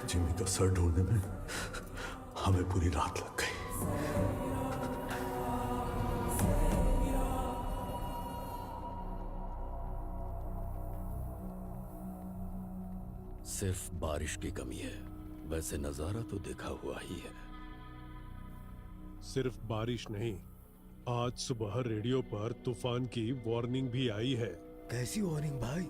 जिमी का सर ढूंढने में हमें पूरी रात लग गई। सिर्फ बारिश की कमी है, वैसे नजारा तो देखा हुआ ही है। सिर्फ बारिश नहीं, आज सुबह रेडियो पर तूफान की वार्निंग भी आई है। कैसी वार्निंग भाई?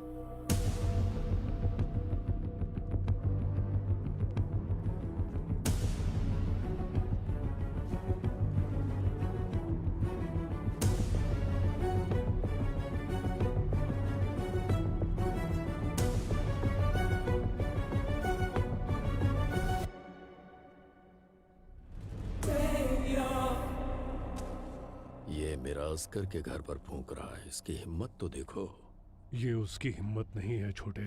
ये मेरा अस्कर के घर पर फूंक रहा है, इसकी हिम्मत तो देखो। ये उसकी हिम्मत नहीं है छोटे।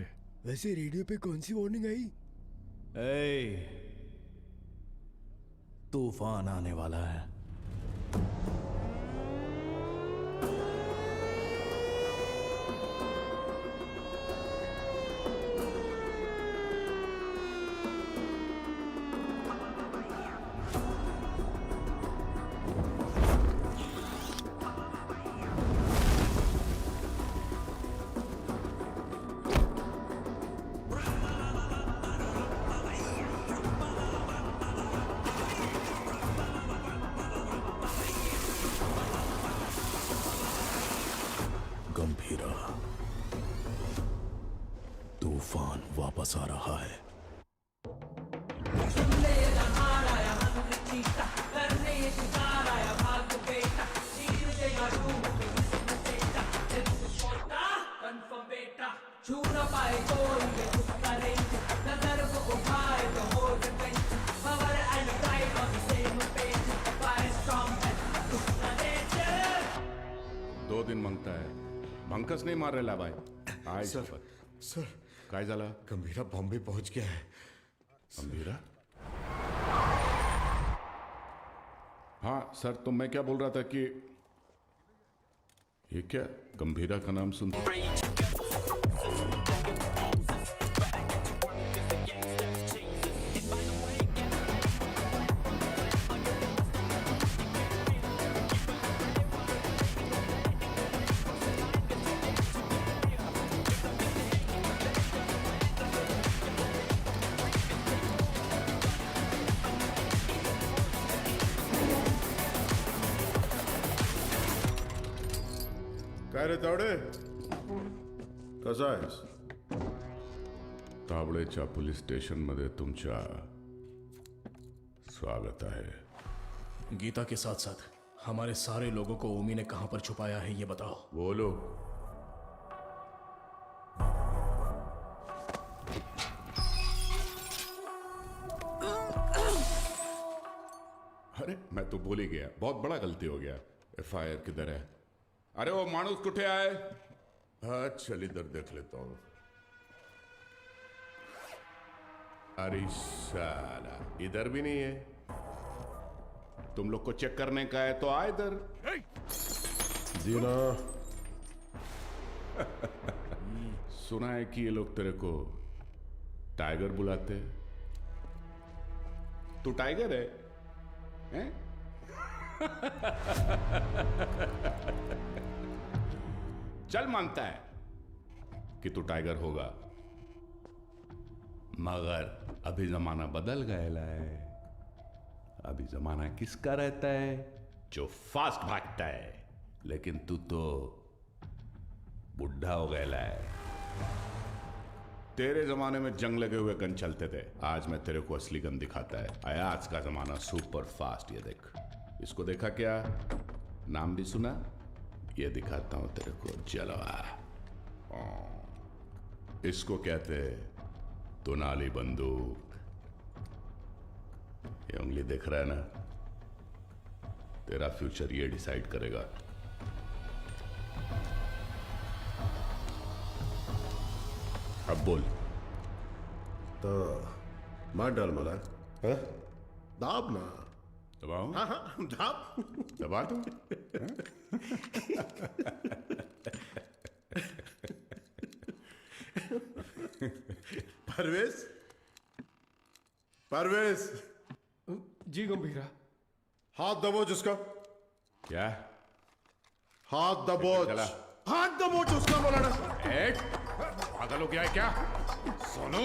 वैसे रेडियो पे कौन सी वार्निंग आई? तूफान आने वाला है। गंभीरा, तूफान वापस आ रहा है। छू न पाए कोई ये उसका रेंज, नजर वो उठाए तो हो revenge. Power and pride on the same page, fire strong and उसका nature। 2 दिन मांगता है, भंकस नहीं मार रेला भाई। आय सर, सर, काय झाला? गंभीरा बॉम्बे पहुंच गया है। गंभीरा? हाँ सर, तो मैं क्या बोल रहा था कि ये क्या गंभीरा का नाम सुनते काय रे तावडे कसा आहेस? तावडेच्या पोलीस स्टेशन मध्ये तुमच्या स्वागत है। गीता के साथ साथ हमारे सारे लोगों को ओमी ने कहां पर छुपाया है ये बताओ। बोलो। अरे मैं तो बोल ही गया, बहुत बड़ा गलती हो गया। एफआईआर किधर है? अरे वो मानुस कुठे आए? हाँ चल इधर देख लेता हूं। अरे साला इधर भी नहीं है। तुम लोग को चेक करने का है तो आ इधर। दीना सुना है कि ये लोग तेरे को टाइगर बुलाते हैं। तू टाइगर है, हैं? चल मानता है कि तू टाइगर होगा, मगर अभी जमाना बदल गया है। अभी जमाना किसका रहता है? जो फास्ट भागता है। लेकिन तू तो बुढ़ा हो गया है। तेरे जमाने में जंग लगे हुए गन चलते थे, आज मैं तेरे को असली गन दिखाता है। आज का जमाना सुपर फास्ट। ये देख, इसको देखा क्या? नाम भी सुना? ये दिखाता हूं तेरे को जलवा। इसको कहते दुनाली बंदूक। ये उंगली देख रहा है ना? तेरा फ्यूचर ये डिसाइड करेगा। अब बोल। तो मार डाल मला, हाँ? दाब ना। दबाओ? हाँ हाँ दाब। दबा दो। परवेज, परवेज। जी गंभीरा। हाथ दबोच उसका। क्या? हाथ दबोच। चला। हाथ दबोच उसका बोला ना। पागल हो गया है क्या? सोनू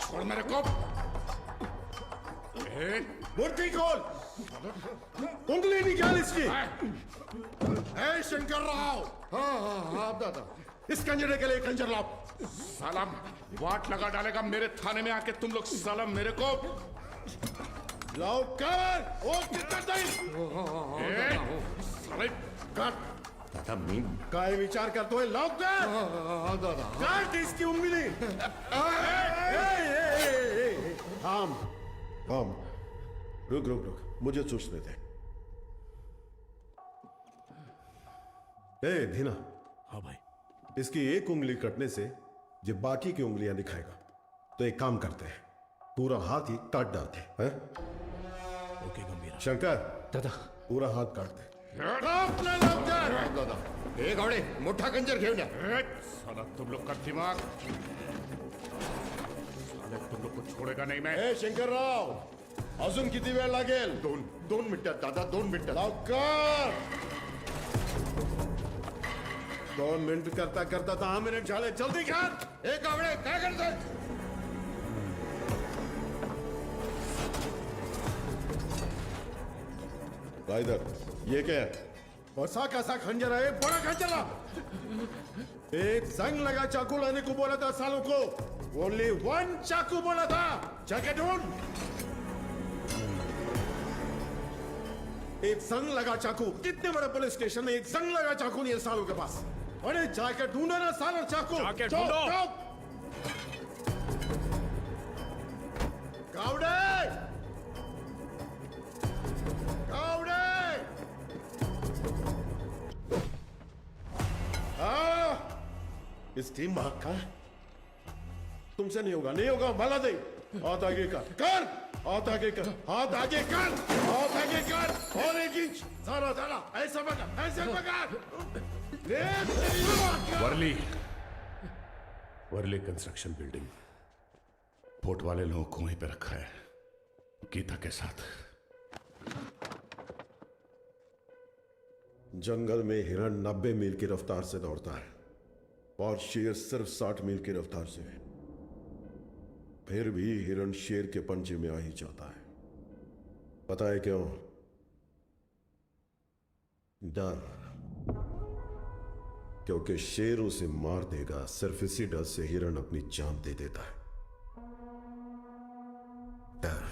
छोड़ मेरे को। मूर्ति खोल। उंगली निकाल इसकी। ए शंकर राव। हाँ हाँ हाँ दादा, इस कंजरे के लिए खंजर लाओ। सालम वाट लगा डालेगा मेरे थाने में आके तुम लोग। सालम मेरे को लाओ कर। ओ कितना कट। दादा मीन काय विचार करतो है? लाओ कर। दादा काट इसकी उंगली। थाम थाम, रुक रुक रुक, मुझे सोचने दे। ए धीना। हाँ भाई। इसकी एक उंगली कटने से ये बाकी की उंगलियां दिखाएगा। तो एक काम करते हैं, पूरा हाथ ही काट डालते हैं। ओके गंभीरा। शंकर दादा पूरा हाथ काट दे। दादा एक घोड़े मोठा कंजर घेऊन या। साला तुम लोग का दिमाग, साले तुम लोग को छोड़ेगा नहीं मैं। ए शंकर राव, अजून किती वेळ लागेल? दोन मिनिटात दादा, 2 मिनिटात। लवकर। 2 मिनिट करता करता 10 मिनिट झाले, जल्दी कर। एक आवडे काय करतोय? इधर ये क्या है? ऐसा कैसा खंजर है? बड़ा खंजर ला। एक जंग लगा चाकू लाने को बोला था सालों को। ओनली 1 चाकू बोला था। जाके ढूंढ। एक जंग लगा चाकू। कितने बड़े पुलिस स्टेशन में एक जंग लगा चाकू नहीं है सालों के पास। अरे जाके ढूंढो ना सालों चाकू। जाके ढूंढो। कावड़े, कावड़े। इस टीम भाग का तुमसे नहीं होगा, नहीं होगा। भला दे। हाथ आगे कर, हाथ आगे कर, हाथ आगे कर, हाथ आगे कर। और 1 इंच सारा सारा ऐसा पकड़, ऐसे पकड़। Worli, Worli construction building. Port वाले लोगों को वहीं पे रखा है, गीता के साथ। जंगल में हिरण 90 मील की रफ्तार से दौड़ता है और शेर सिर्फ 60 मील की रफ्तार से। फिर भी हिरण शेर के पंजे में आ ही जाता है। पता है क्यों? डर। क्योंकि शेर उसे मार देगा, सिर्फ इसी डर से हिरण अपनी जान दे देता है। डर।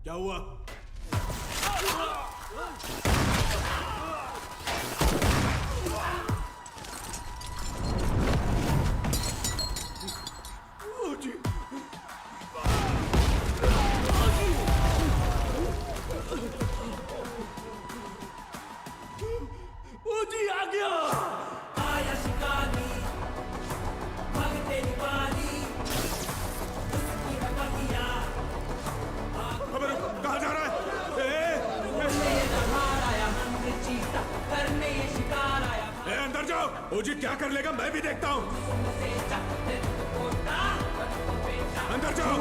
क्या हुआ? जी आ गया। आया शिकारी, भागते निवारी, उसकी बगिया। कहाँ जा रहा है? करने ये शिकार आया। अंदर जाओ। ओजी क्या कर लेगा मैं भी देखता हूँ। अंदर जाओ।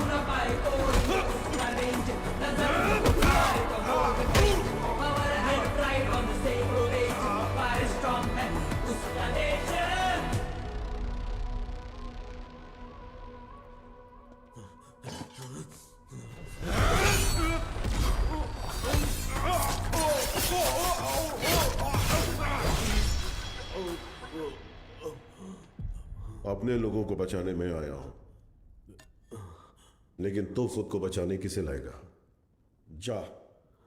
अपने लोगों को बचाने में आया हूं, लेकिन तो खुद को बचाने किसे लाएगा? जा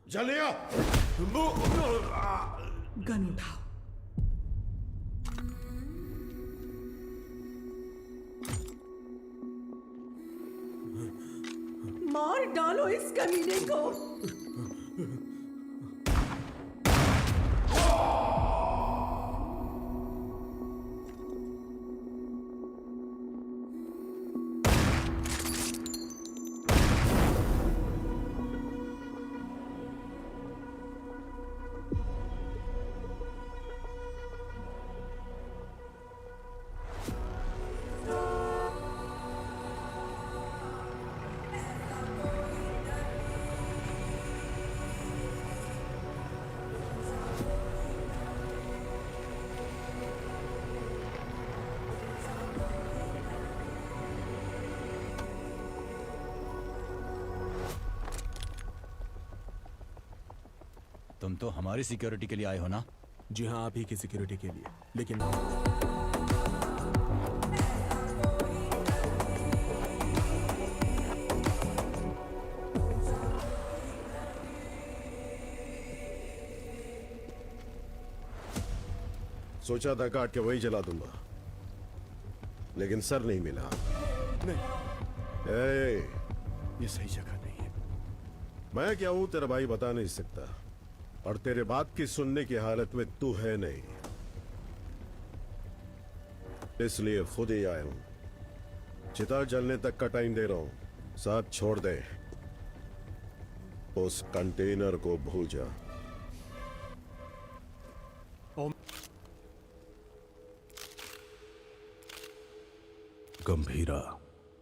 जा ले आ। गन उठाओ। मार डालो इस कमीने को। तुम तो हमारी सिक्योरिटी के लिए आए हो ना? जी हाँ, आप ही की सिक्योरिटी के लिए, लेकिन सोचा था काट के वही जला दूंगा, लेकिन सर नहीं मिला। नहीं, ये सही जगह नहीं है। मैं क्या हूं तेरा भाई बता नहीं सकता, और तेरे बात की सुनने की हालत में तू है नहीं, इसलिए खुद ही आया हूं। चिता जलने तक का टाइम दे रहा हूं, साथ छोड़ दे, उस कंटेनर को भूल जा। गंभीरा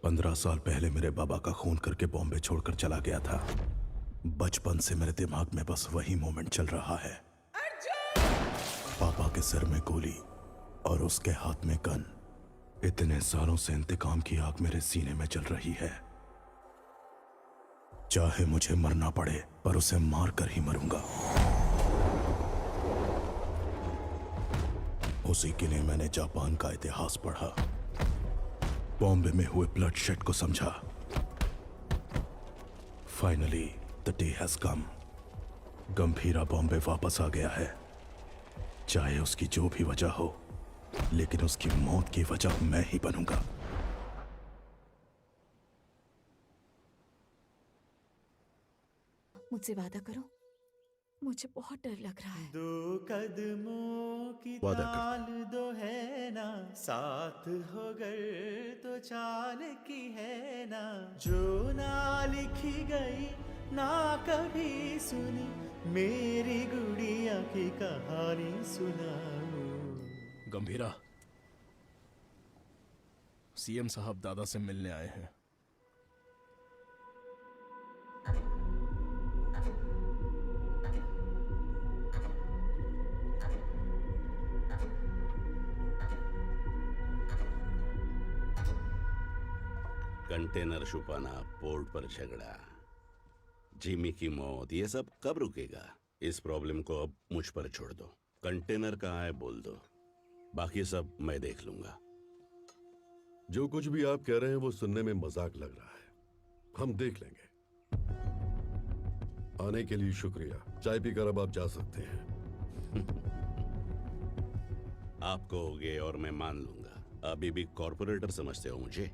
15 साल पहले मेरे बाबा का खून करके बॉम्बे छोड़कर चला गया था। बचपन से मेरे दिमाग में बस वही मोमेंट चल रहा है। पापा के सिर में गोली और उसके हाथ में गन। इतने सालों से इंतकाम की आग मेरे सीने में जल रही है। चाहे मुझे मरना पड़े, पर उसे मार कर ही मरूंगा। उसी के लिए मैंने जापान का इतिहास पढ़ा, बॉम्बे में हुए ब्लडशेड को समझा। Finally the day has come. Gambhira Bombay वापस आ गया है। चाहे उसकी जो भी वजह हो, लेकिन उसकी मौत की वजह मैं ही बनूंगा। मुझसे वादा करो, मुझे बहुत डर लग रहा है। दो कदमों की वादा ताल दो है ना, साथ हो गए तो चाल की है ना, जो ना लिखी गई ना कभी सुनी, मेरी गुड़िया की कहानी सुनाओ। गंभीरा, सीएम साहब दादा से मिलने आए हैं। कंटेनर छुपाना, पोर्ट पर झगड़ा, जिमी की मौत, ये सब कब रुकेगा? इस प्रॉब्लम को अब मुझ पर छोड़ दो। कंटेनर कहाँ है बोल दो, बाकी सब मैं देख लूंगा। जो कुछ भी आप कह रहे हैं वो सुनने में मजाक लग रहा है, हम देख लेंगे। आने के लिए शुक्रिया। चाय पीकर अब आप जा सकते हैं। आप कहोगे और मैं मान लूंगा। अभी भी कॉर्पोरेटर समझते हो मुझे?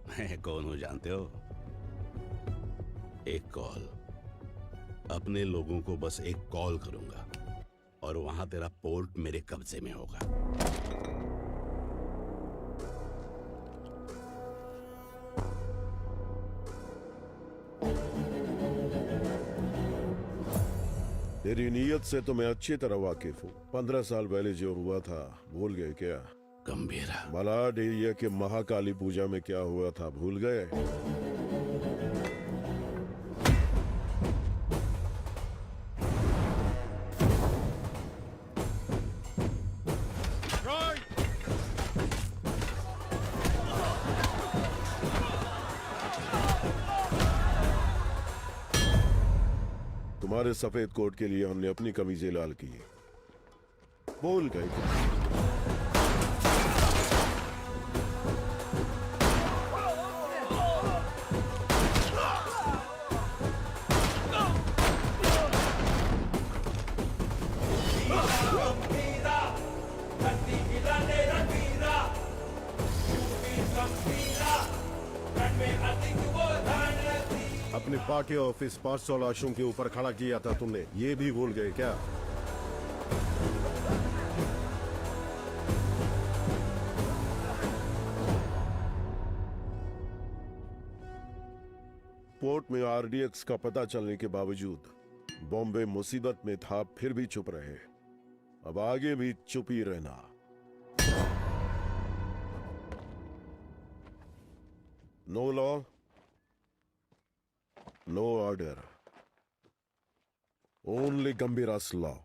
मैं कौन हूं जानते हो? एक कॉल, अपने लोगों को बस एक कॉल करूंगा और वहां तेरा पोर्ट मेरे कब्जे में होगा। तेरी नीयत से तो मैं अच्छी तरह वाकिफ हूँ। 15 साल पहले जो हुआ था भूल गए क्या? गंभीरा, मलाड एरिया के महाकाली पूजा में क्या हुआ था भूल गए? तुम्हारे सफेद कोट के लिए हमने अपनी कमीजें लाल की। भूल गए क्या? अपने पार्टी ऑफिस 500 लाशों के ऊपर खड़ा किया था तुमने, ये भी भूल गए क्या? पोर्ट में आरडीएक्स का पता चलने के बावजूद बॉम्बे मुसीबत में था, फिर भी चुप रहे। अब आगे भी चुप ही रहना। No law, no order, only Gambhira's law.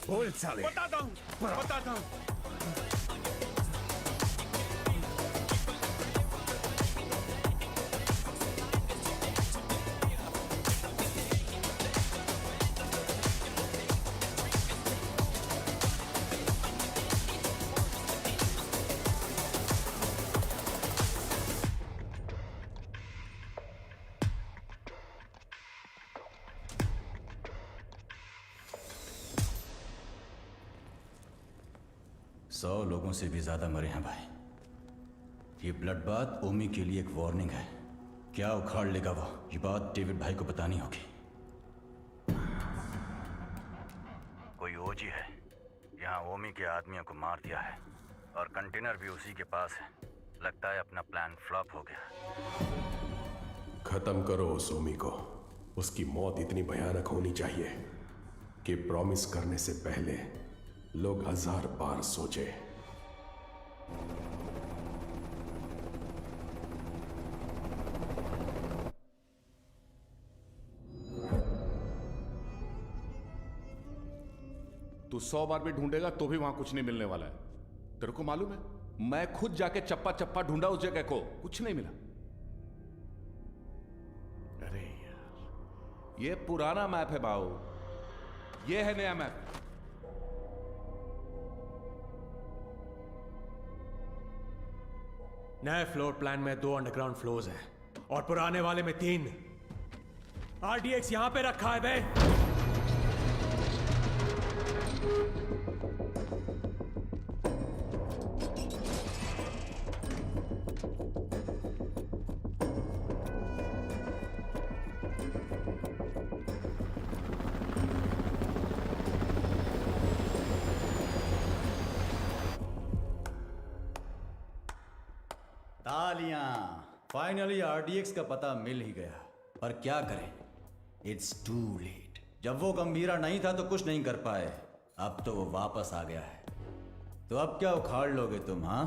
बोल साले। बताता हूँ। सौ लोगों से भी ज्यादा मरे हैं भाई। ये ब्लड बात ओमी के लिए एक वार्निंग है। क्या उखाड़ लेगा वो, ये बात डेविड भाई को बतानी होगी। कोई ओजी है यहाँ ओमी के आदमियों को मार दिया है और कंटेनर भी उसी के पास है। लगता है अपना प्लान फ्लॉप हो गया। खत्म करो उस ओमी को। उसकी मौत इतनी भयानक होनी चाहिए कि प्रॉमिस करने से पहले लोग 1000 बार सोचे। तू 100 बार भी ढूंढेगा तो भी वहां कुछ नहीं मिलने वाला है। तेरे को मालूम है, मैं खुद जाके चप्पा चप्पा ढूंढा उस जगह को, कुछ नहीं मिला। अरे यार, ये पुराना मैप है बाऊ, ये है नया मैप। नए फ्लोर प्लान में 2 अंडरग्राउंड फ्लोर्स हैं और पुराने वाले में 3। आरडीएक्स यहां पे रखा है बे। तालियां। फाइनली आरडीएक्स का पता मिल ही गया, पर क्या करें, इट्स टू लेट। जब वो गंभीरा नहीं था तो कुछ नहीं कर पाए, अब तो वो वापस आ गया है। तो अब क्या उखाड़ लोगे तुम? हाँ,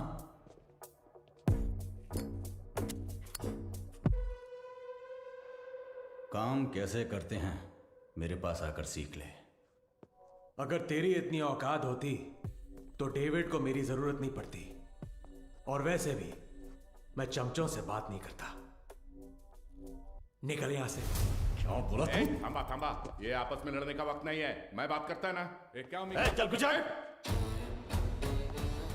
काम कैसे करते हैं मेरे पास आकर सीख ले। अगर तेरी इतनी औकात होती तो डेविड को मेरी जरूरत नहीं पड़ती। और वैसे भी मैं चमचों से बात नहीं करता। निकल यहां से। क्या बोला तू? थांबा थांबा, ये आपस में लड़ने का वक्त नहीं है। मैं बात करता है ना। क्या चल कुछ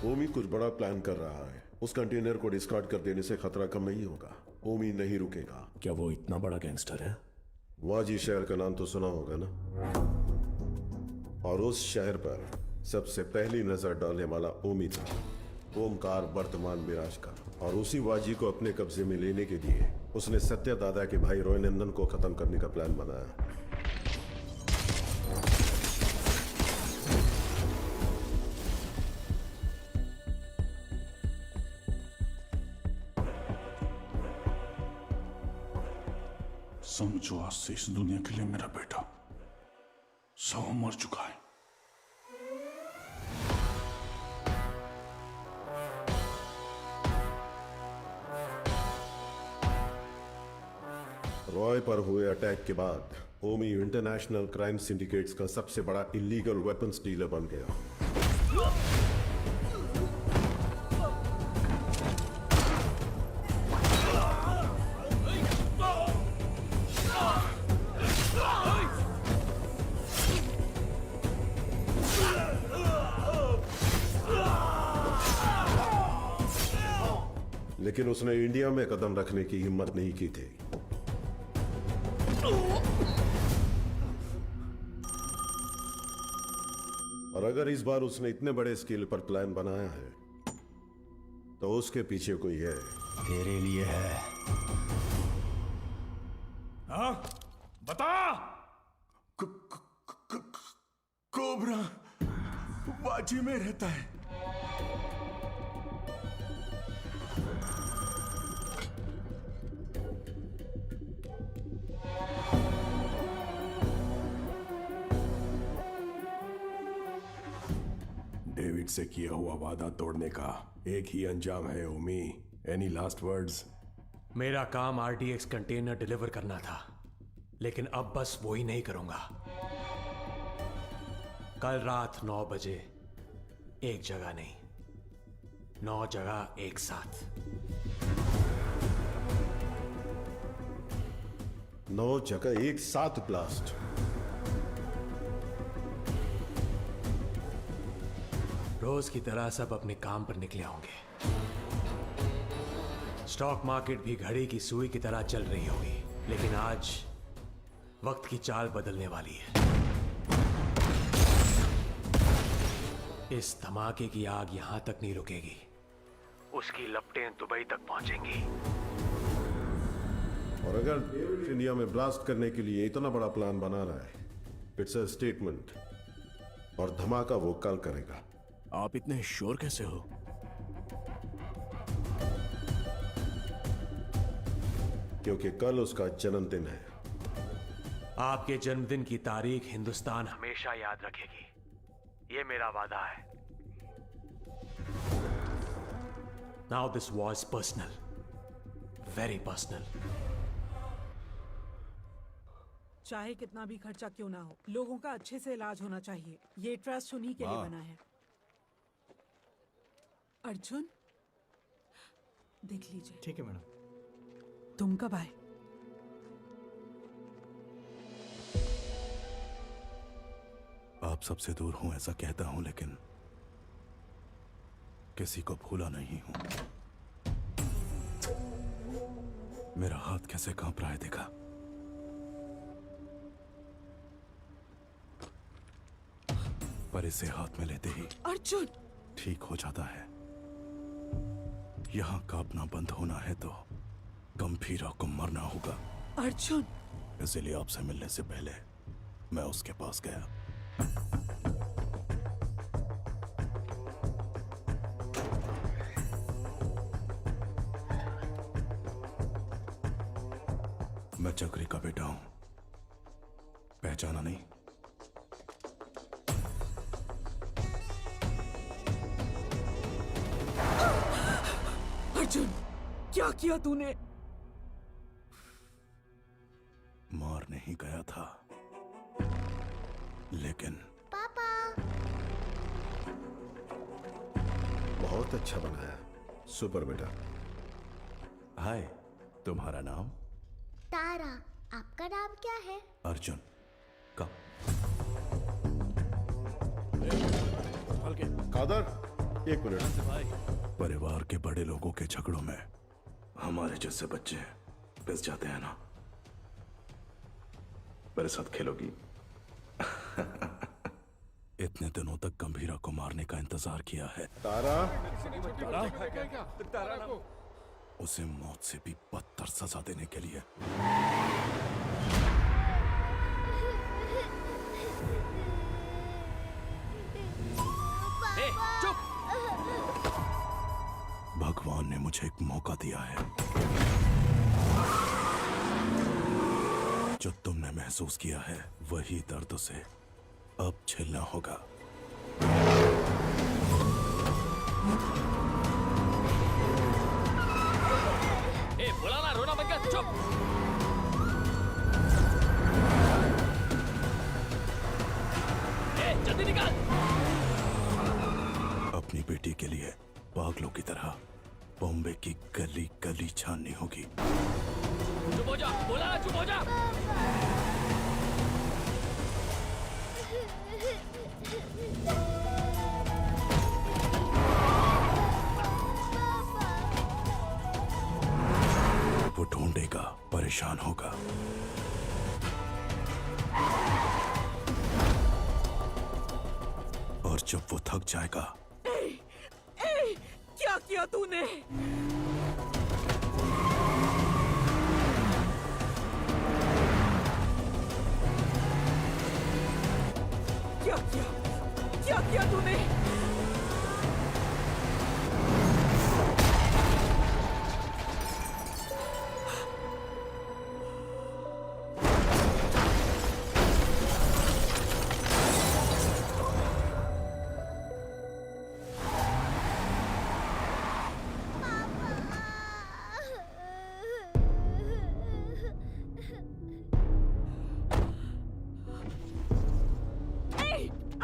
ओमी कुछ बड़ा प्लान कर रहा है। उस कंटेनर को डिस्कार्ड कर देने से खतरा कम नहीं होगा। ओमी नहीं रुकेगा। क्या वो इतना बड़ा गैंगस्टर है? वाजी शहर का नाम तो सुना होगा ना। और उस शहर पर सबसे पहली नजर डालने वाला ओमी था, ओमकार वर्तमान मिराजकर। और उसी वाजी को अपने कब्जे में लेने के लिए उसने सत्य दादा के भाई रॉय नंदन को खत्म करने का प्लान बनाया। समझो, आज से इस दुनिया के लिए मेरा बेटा 100 मर चुका है। रॉय पर हुए अटैक के बाद ओमी इंटरनेशनल क्राइम सिंडिकेट्स का सबसे बड़ा इलीगल वेपन्स डीलर बन गया। लेकिन उसने इंडिया में कदम रखने की हिम्मत नहीं की थी। और अगर इस बार उसने इतने बड़े स्केल पर प्लान बनाया है तो उसके पीछे कोई है। तेरे लिए है। हाँ? बता। कोबरा बाजी में रहता है। डेविड से किया हुआ वादा तोड़ने का एक ही अंजाम है ओमी। Any last words? मेरा काम आरडीएक्स कंटेनर डिलीवर करना था, लेकिन अब बस वो ही नहीं करूंगा। कल रात 9 बजे एक जगह नहीं, 9 जगह एक साथ। 9 जगह एक साथ ब्लास्ट। रोज की तरह सब अपने काम पर निकले होंगे। स्टॉक मार्केट भी घड़ी की सुई की तरह चल रही होगी, लेकिन आज वक्त की चाल बदलने वाली है। इस धमाके की आग यहां तक नहीं रुकेगी, उसकी लपटें दुबई तक पहुंचेंगी। और अगर इंडिया में ब्लास्ट करने के लिए इतना बड़ा प्लान बना रहा है, इट्स अ स्टेटमेंट, और धमाका वो कल करेगा। आप इतने श्योर कैसे हो? क्योंकि कल उसका जन्मदिन है। आपके जन्मदिन की तारीख हिंदुस्तान हमेशा याद रखेगी, ये मेरा वादा है। Now this was personal, very personal. चाहे कितना भी खर्चा क्यों ना हो, लोगों का अच्छे से इलाज होना चाहिए। ये ट्रस्ट उन्हीं के लिए बना है। अर्जुन, देख लीजिए। ठीक है मैडम। तुम कब आए? आप सबसे दूर हूं ऐसा कहता हूं, लेकिन किसी को भूला नहीं हूं। मेरा हाथ कैसे कांप रहा है देखा? पर इसे हाथ में लेते ही अर्जुन ठीक हो जाता है। यहां कांपना बंद होना है तो गंभीरा को मरना होगा। अर्जुन, इसलिए आपसे मिलने से पहले मैं उसके पास गया। मैं चक्री का बेटा हूं, पहचाना नहीं? अर्जुन, क्या किया तूने? मार नहीं गया था, लेकिन पापा। बहुत अच्छा बनाया, सुपर बेटा। हाय, तुम्हारा नाम? तारा। आपका नाम क्या है? अर्जुन। का कादर, एक मिनट। परिवार के बड़े लोगों के झगड़ों में हमारे जैसे बच्चे पिस जाते हैं ना। मेरे साथ खेलोगी? इतने दिनों तक गंभीरा को मारने का इंतजार किया है। तारा, उसे मौत से भी बदतर सजा देने के लिए। चुप! भगवान ने मुझे एक मौका दिया है। जो तुमने महसूस किया है, वही दर्द से अब झेलना होगा। बोला ना, रोना बंद कर। चुप! जल्दी निकाल। अपनी बेटी के लिए पागलों की तरह बॉम्बे की गली गली छाननी होगी। चुप हो जा, बोला ना, चुप हो जा। वो ढूंढेगा, परेशान होगा। और जब वो थक जाएगा, क्या किया तूने? क्या किया तूने?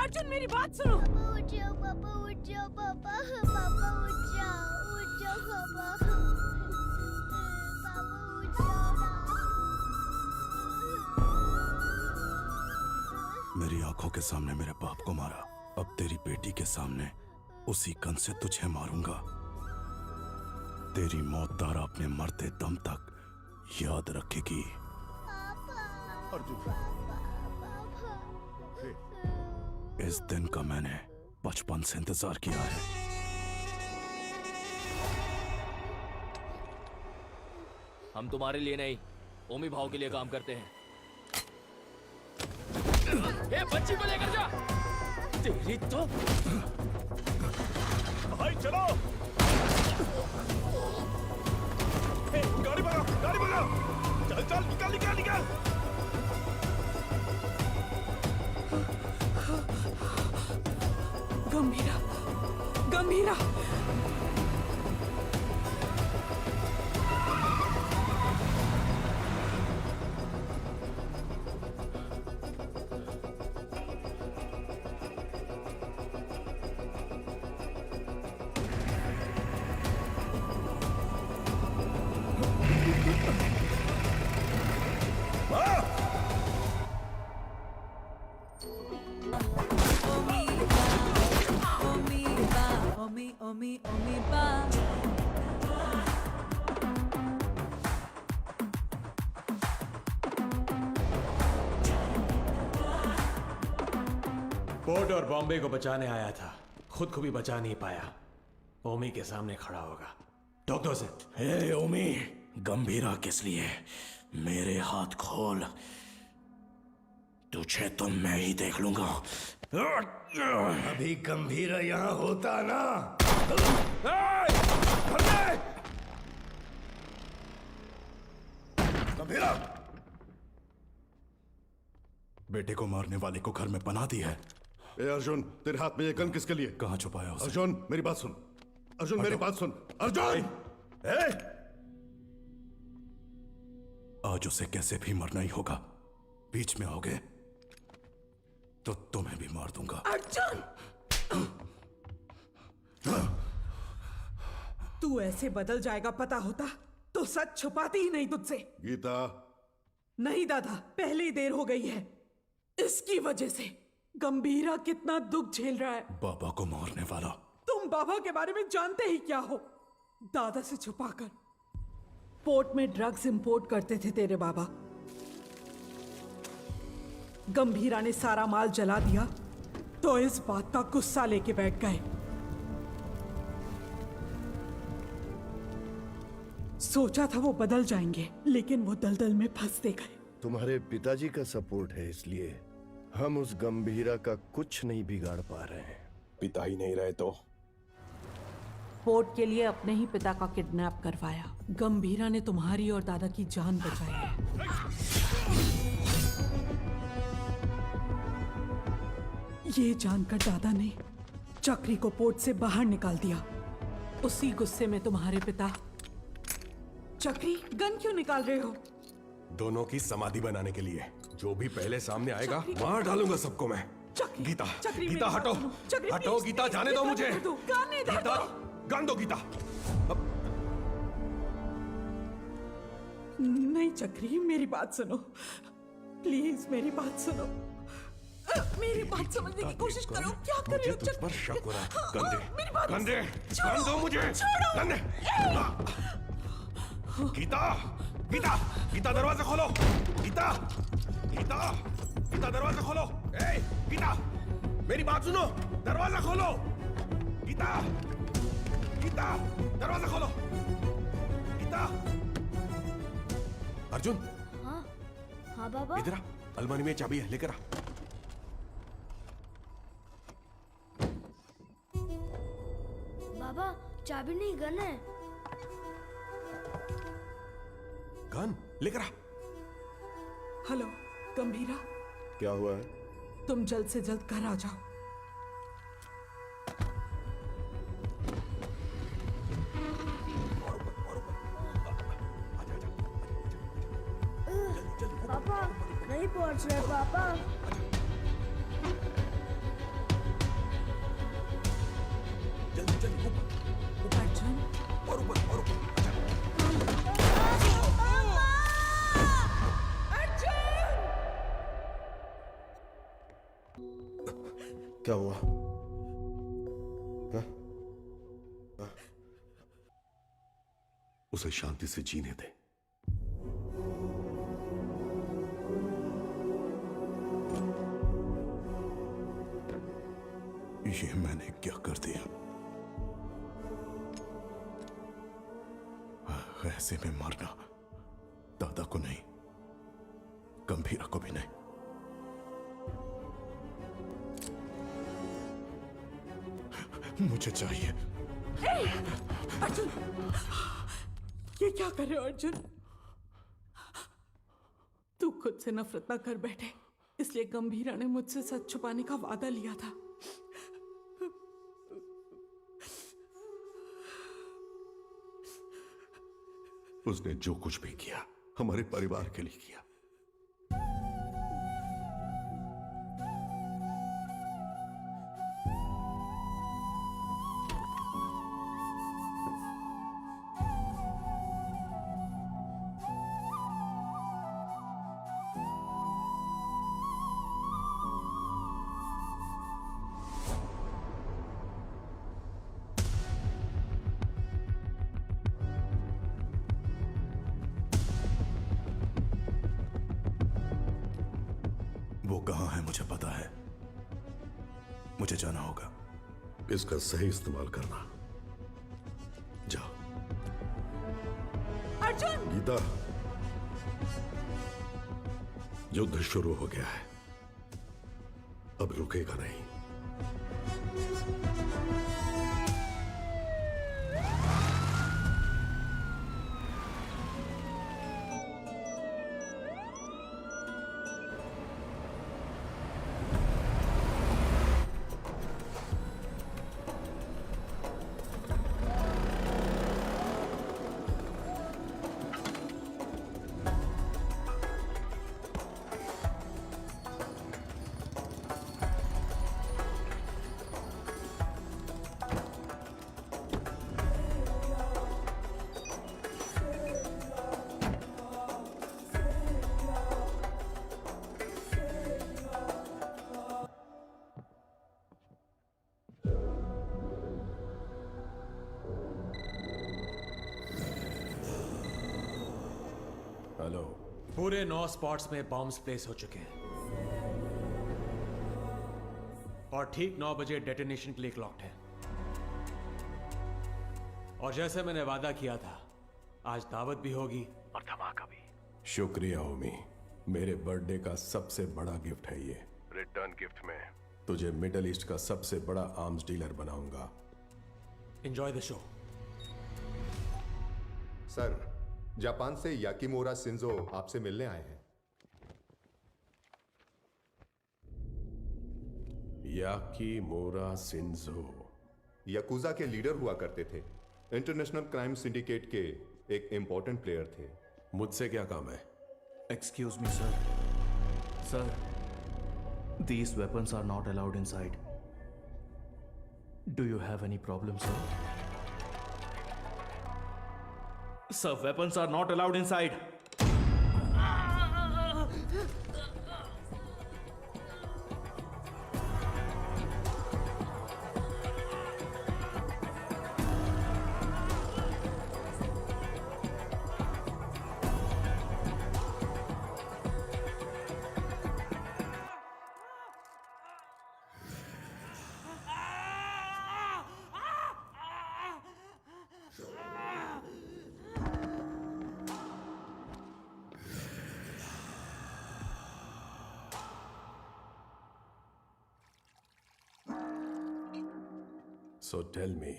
अर्जुन मेरी बात सुनो। उठ जाओ पापा, उठ जाओ पापा, पापा उठ जाओ पापा, पापा उठ जाओ ना। मेरी आंखों के सामने मेरे बाप को मारा, अब तेरी बेटी के सामने उसी गन से तुझे मारूंगा। तेरी मौत दारा अपने मरते दम तक याद रखेगी। इस दिन का मैंने बचपन से इंतजार किया है। हम तुम्हारे लिए नहीं, ओमी भाव के लिए काम करते हैं। ए, बच्ची को लेकर जा। तेरी तो भाई चलो। ए, गाड़ी भगाओ, गाड़ी भगाओ। चल चल, निकल निकल निकल। गंभीरा, गंभीरा। पोर्ट और बॉम्बे को बचाने आया था, खुद को भी बचा नहीं पाया। ओमी के सामने खड़ा होगा। ठोक दो उसे। हे ओमी, गंभीरा किस लिए? मेरे हाथ खोल, तुझे तो मैं ही देख लूंगा। अभी गंभीरा यहाँ होता ना। गंभीरा, बेटे को मारने वाले को घर में पनाह दी है। ए अर्जुन, तेरे हाथ में ये गन किसके लिए? कहाँ छुपाया उसे? अर्जुन मेरी बात सुन, अर्जुन मेरी बात सुन, अर्जुन। आज उसे कैसे भी मरना ही होगा। बीच में आओगे तो तुम्हें भी मार दूंगा। अर्जुन, तू ऐसे बदल जाएगा पता होता तो सच छुपाती ही नहीं तुझसे। गीता। नहीं दादा, पहले ही देर हो गई है। इसकी वजह से गंभीरा कितना दुख झेल रहा है। बाबा को मारने वाला। तुम बाबा के बारे में जानते ही क्या हो? दादा से छुपाकर पोर्ट में ड्रग्स इंपोर्ट करते थे तेरे बाबा। गंभीरा ने सारा माल जला दिया तो इस बात का गुस्सा लेके बैठ गए। सोचा था वो बदल जाएंगे, लेकिन वो दलदल में फंसते गए। तुम्हारे पिताजी का सपोर्ट है, इसलिए हम उस गंभीरा का कुछ नहीं बिगाड़ पा रहे हैं। पिता ही नहीं रहे तो? पोर्ट के लिए अपने ही पिता का किडनैप करवाया। गंभीरा ने तुम्हारी और दादा की जान बचाई है। ये जानकर दादा ने चक्री को पोर्ट से बाहर निकाल दिया। उसी गुस्से में तुम्हारे पिता। चक्री, गन क्यों निकाल रहे हो? दोनों की समाधि बनाने के लिए। जो भी पहले सामने आएगा मार डालूंगा सबको मैं। गीता, गीता हटो, हटो गीता, जाने दो मुझे। गीता, गान दो गीता। नहीं चक्री, मेरी बात सुनो प्लीज, मेरी बात सुनो। मेरी बात समझने की कोशिश करो। क्या कर रहे हो? तुझ पर शक हो रहा है। मेरी बात गंदे, गान दो मुझे। गंदे। गीता, गीता, गीता दरवाजा खोलो। गीता, गीता, गीता दरवाजा खोलो। ए, गीता, मेरी बात सुनो, दरवाजा खोलो। गीता, गीता, दरवाजा खोलो। गीता। अर्जुन। हाँ, हाँ बाबा। इधर आ, अलमारी में चाबी है, लेकर आ। बाबा, चाबी नहीं, गन है। गन लेकर आ। हेलो गंभीरा, क्या हुआ है? तुम जल्द से जल्द घर आ जाओ। पापा नहीं पहुंच रहे पापा। क्या हुआ? हाँ? उसे शांति से जीने दे। ये मैंने क्या कर दिया? ऐसे में मारना दादा को नहीं, गंभीरा को भी नहीं। मुझे चाहिए। अर्जुन, ये क्या कर रहे हो अर्जुन? तू खुद से नफरत ना कर बैठे, इसलिए गंभीरा ने मुझसे सच छुपाने का वादा लिया था। उसने जो कुछ भी किया हमारे परिवार के लिए किया। वो कहाँ है मुझे पता है। मुझे जाना होगा। इसका सही इस्तेमाल करना। जाओ। अर्जुन! गीता, युद्ध शुरू हो गया है, अब रुकेगा नहीं। हेलो। पूरे 9 स्पॉट्स में बॉम्ब्स प्लेस हो चुके हैं और ठीक 9 बजे डेटोनेशन के लिए क्लॉक्ड है। और जैसे मैंने वादा किया था, आज दावत भी होगी और धमाका भी। शुक्रिया ओमी, मेरे बर्थडे का सबसे बड़ा गिफ्ट है ये। रिटर्न गिफ्ट में तुझे मिडल ईस्ट का सबसे बड़ा आर्म्स डीलर बनाऊंगा। Enjoy the show. Sir, Japan से याकीमोरा शिंजो आपसे मिलने आए हैं। याकीमोरा शिंजो याकुजा के लीडर हुआ करते थे। इंटरनेशनल क्राइम सिंडिकेट के एक इंपॉर्टेंट प्लेयर थे। मुझसे क्या काम है? Excuse me, sir. Sir, these weapons are not allowed inside. Do you have any problem, sir? Sir, weapons are not allowed inside. So tell me,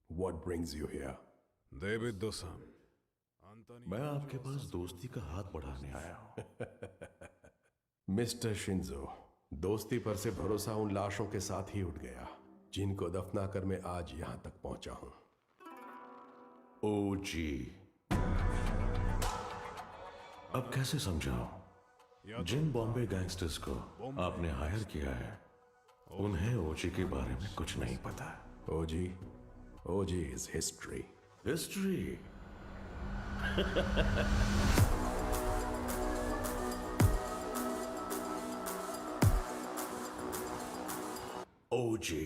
what brings you here? देविद-san, मैं आपके पास दोस्ती का हाथ बढ़ाने आया हूं। मिस्टर शिंजो, दोस्ती पर से भरोसा उन लाशों के साथ ही उठ गया जिनको दफनाकर मैं आज यहां तक पहुंचा हूं। ओ जी, अब कैसे समझाओ? जिन बॉम्बे गैंगस्टर्स को आपने हायर किया है, उन्हें ओजी के बारे में कुछ नहीं पता। OG is history. History? OG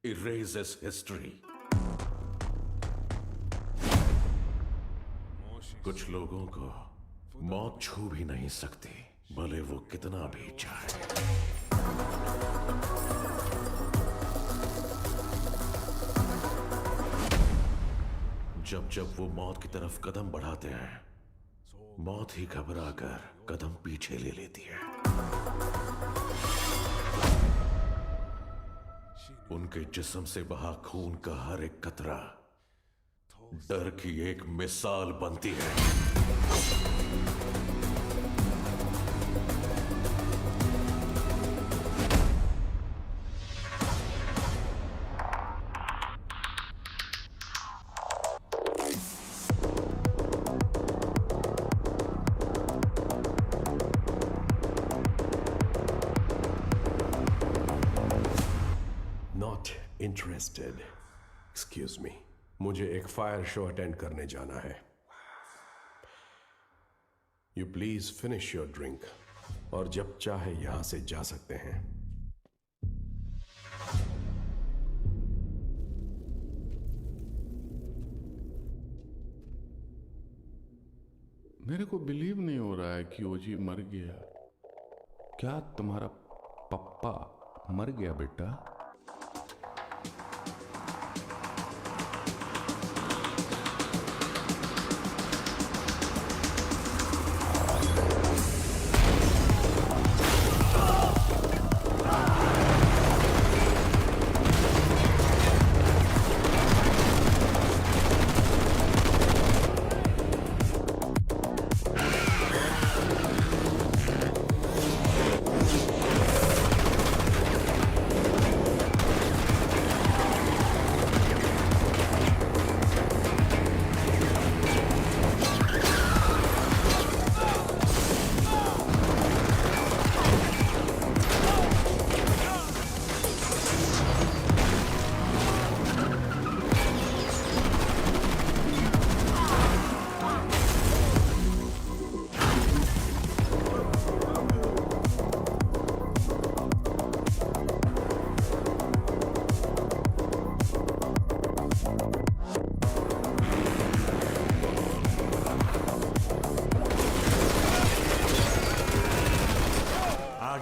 erases history. कुछ लोगों को मौत छू भी नहीं सकती, भले वो कितना भी चाहे। जब जब वो मौत की तरफ कदम बढ़ाते हैं, मौत ही घबरा कर कदम पीछे ले लेती है। उनके जिस्म से बहा खून का हर एक कतरा डर की एक मिसाल बनती है। इंटरेस्टेड। एक्सक्यूज मी, मुझे एक फायर शो अटेंड करने जाना है। You please finish your drink और जब चाहे यहां से जा सकते हैं। मेरे को बिलीव नहीं हो रहा है कि ओजी मर गया। क्या तुम्हारा पप्पा मर गया बेटा?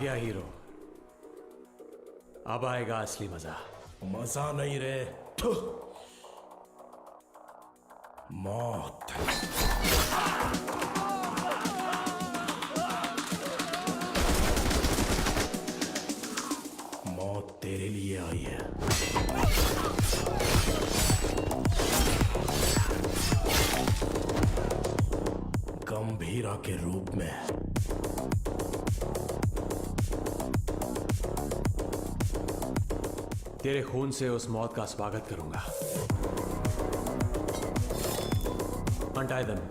गया हीरो, अब आएगा असली मजा। मजा नहीं रे, मौत। मौत तेरे लिए आई है। गंभीरा के रूप में। तेरे खून से उस मौत का स्वागत करूंगा। Untie them.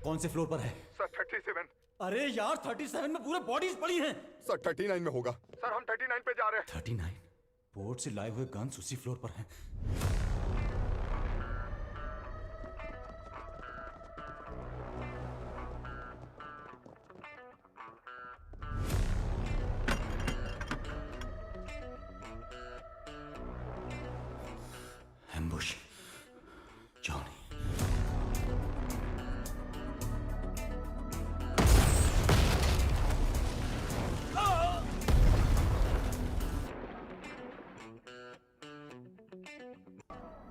कौन से फ्लोर पर है? सर 37। अरे यार 37 में पूरे बॉडीज पड़ी हैं। सर 39 में होगा। सर हम 39 पे जा रहे हैं। 39? पोर्ट से लाए हुए गन्स उसी फ्लोर पर हैं। Ambush, Johnny.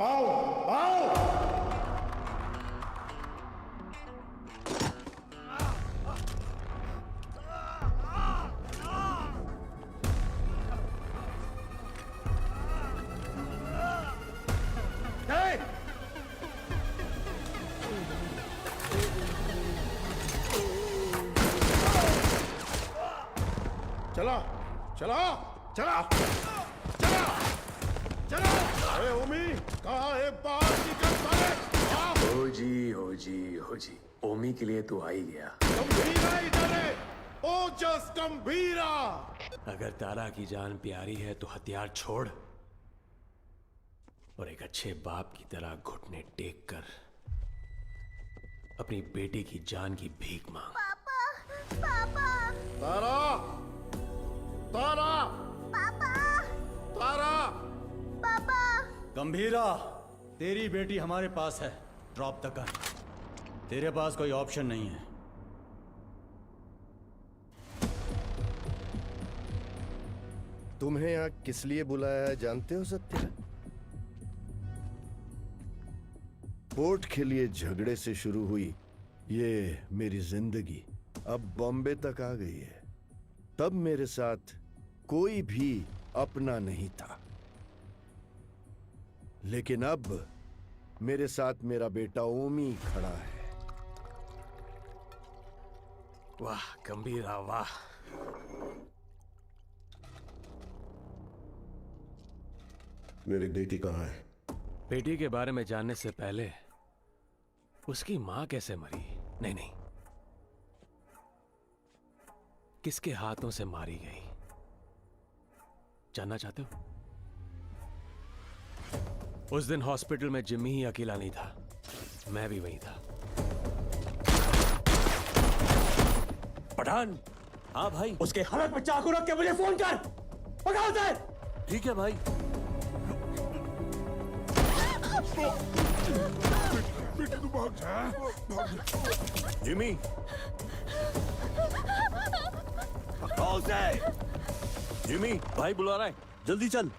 आओ आओ चला चला चला चला चला। अरे ओमी कहाँ है? बाहर निकल साले। हो जी हो जी हो जी, ओमी के लिए तो आ ही गया। गंभीरा इधर है। ओजस गंभीरा। अगर तारा की जान प्यारी है तो हथियार छोड़ और एक अच्छे बाप की तरह घुटने टेक कर अपनी बेटी की जान की भीख मांग। पापा। तारा तारा पापा। तारा। पापा। गंभीरा, तेरी बेटी हमारे पास है। Drop the gun. तेरे पास कोई ऑप्शन नहीं है। तुम्हें यहाँ किस लिए बुलाया है जानते हो सत्या? पोर्ट के लिए झगड़े से शुरू हुई ये मेरी जिंदगी अब बॉम्बे तक आ गई है। तब मेरे साथ कोई भी अपना नहीं था, लेकिन अब मेरे साथ मेरा बेटा ओमी खड़ा है। वाह गंभीरा वाह। मेरी बेटी कहाँ है? बेटी के बारे में जानने से पहले उसकी मां कैसे मरी? नहीं नहीं, किसके हाथों से मारी गई जानना चाहते हो? उस दिन हॉस्पिटल में जिम्मी ही अकेला नहीं था, मैं भी वहीं था। पठान। हाँ भाई। उसके हालत में चाकू रख के मुझे फोन कर। पकड़ दे। ठीक है भाई। बेटी तू भाग जा। जिमी कॉल से। जिमी भाई बुला रहा है, जल्दी चल।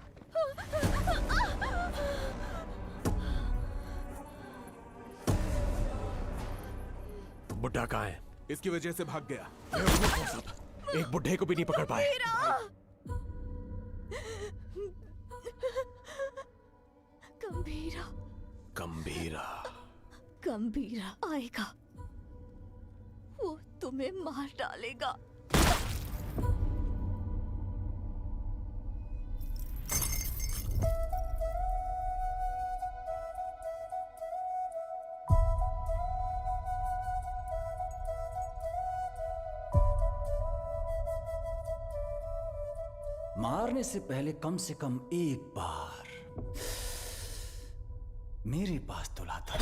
बुड्ढा कहाँ है? इसकी वजह से भाग गया। एक बुड्ढे को भी नहीं पकड़ पाए। गंभीरा। गंभीरा। गंभीरा आएगा, वो तुम्हें मार डालेगा। मारने से पहले कम से कम एक बार मेरे पास तो लाता।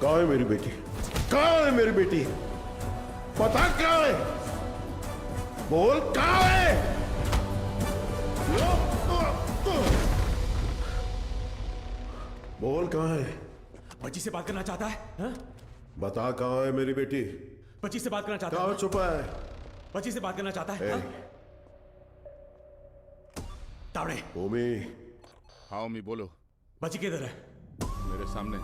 कहाँ है मेरी बेटी? कहाँ है मेरी बेटी? पता कहाँ है? बोल कहाँ है? बोल कहाँ है? बच्ची से बात करना चाहता है हा? बता कहाँ है मेरी बेटी? बच्ची से बात करना चाहता है। कहाँ छुपा है? बच्ची से बात करना चाहता है हा? तावड़े। ओमी। हाँ ओमी बोलो। बच्ची किधर है? मेरे सामने।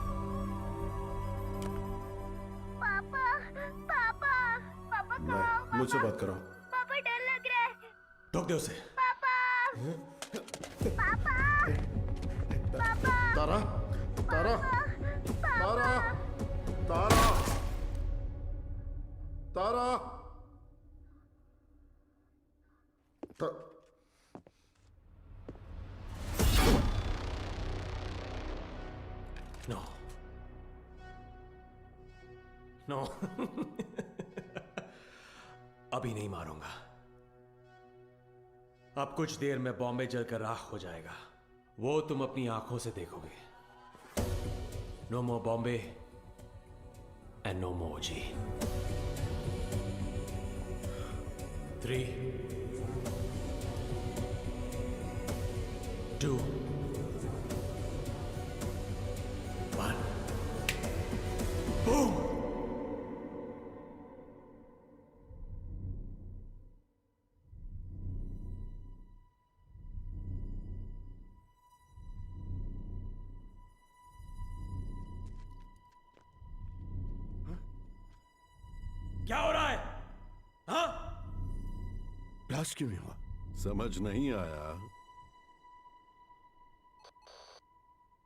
पापा पापा पापा कहाँ हो? नहीं, मुझसे बात कराओ। पापा डर लग रहा है। ठोक दे उसे। पापा पापा पापा तारा तारा तारा तारा तारा नो नो अभी नहीं मारूंगा। अब कुछ देर में बॉम्बे जलकर राख हो जाएगा, वो तुम अपनी आंखों से देखोगे। No more Bombay and no more G. 3 2 1 boom. क्या हो रहा है? हाँ? ब्लास्ट क्यों नहीं हुआ? समझ नहीं आया।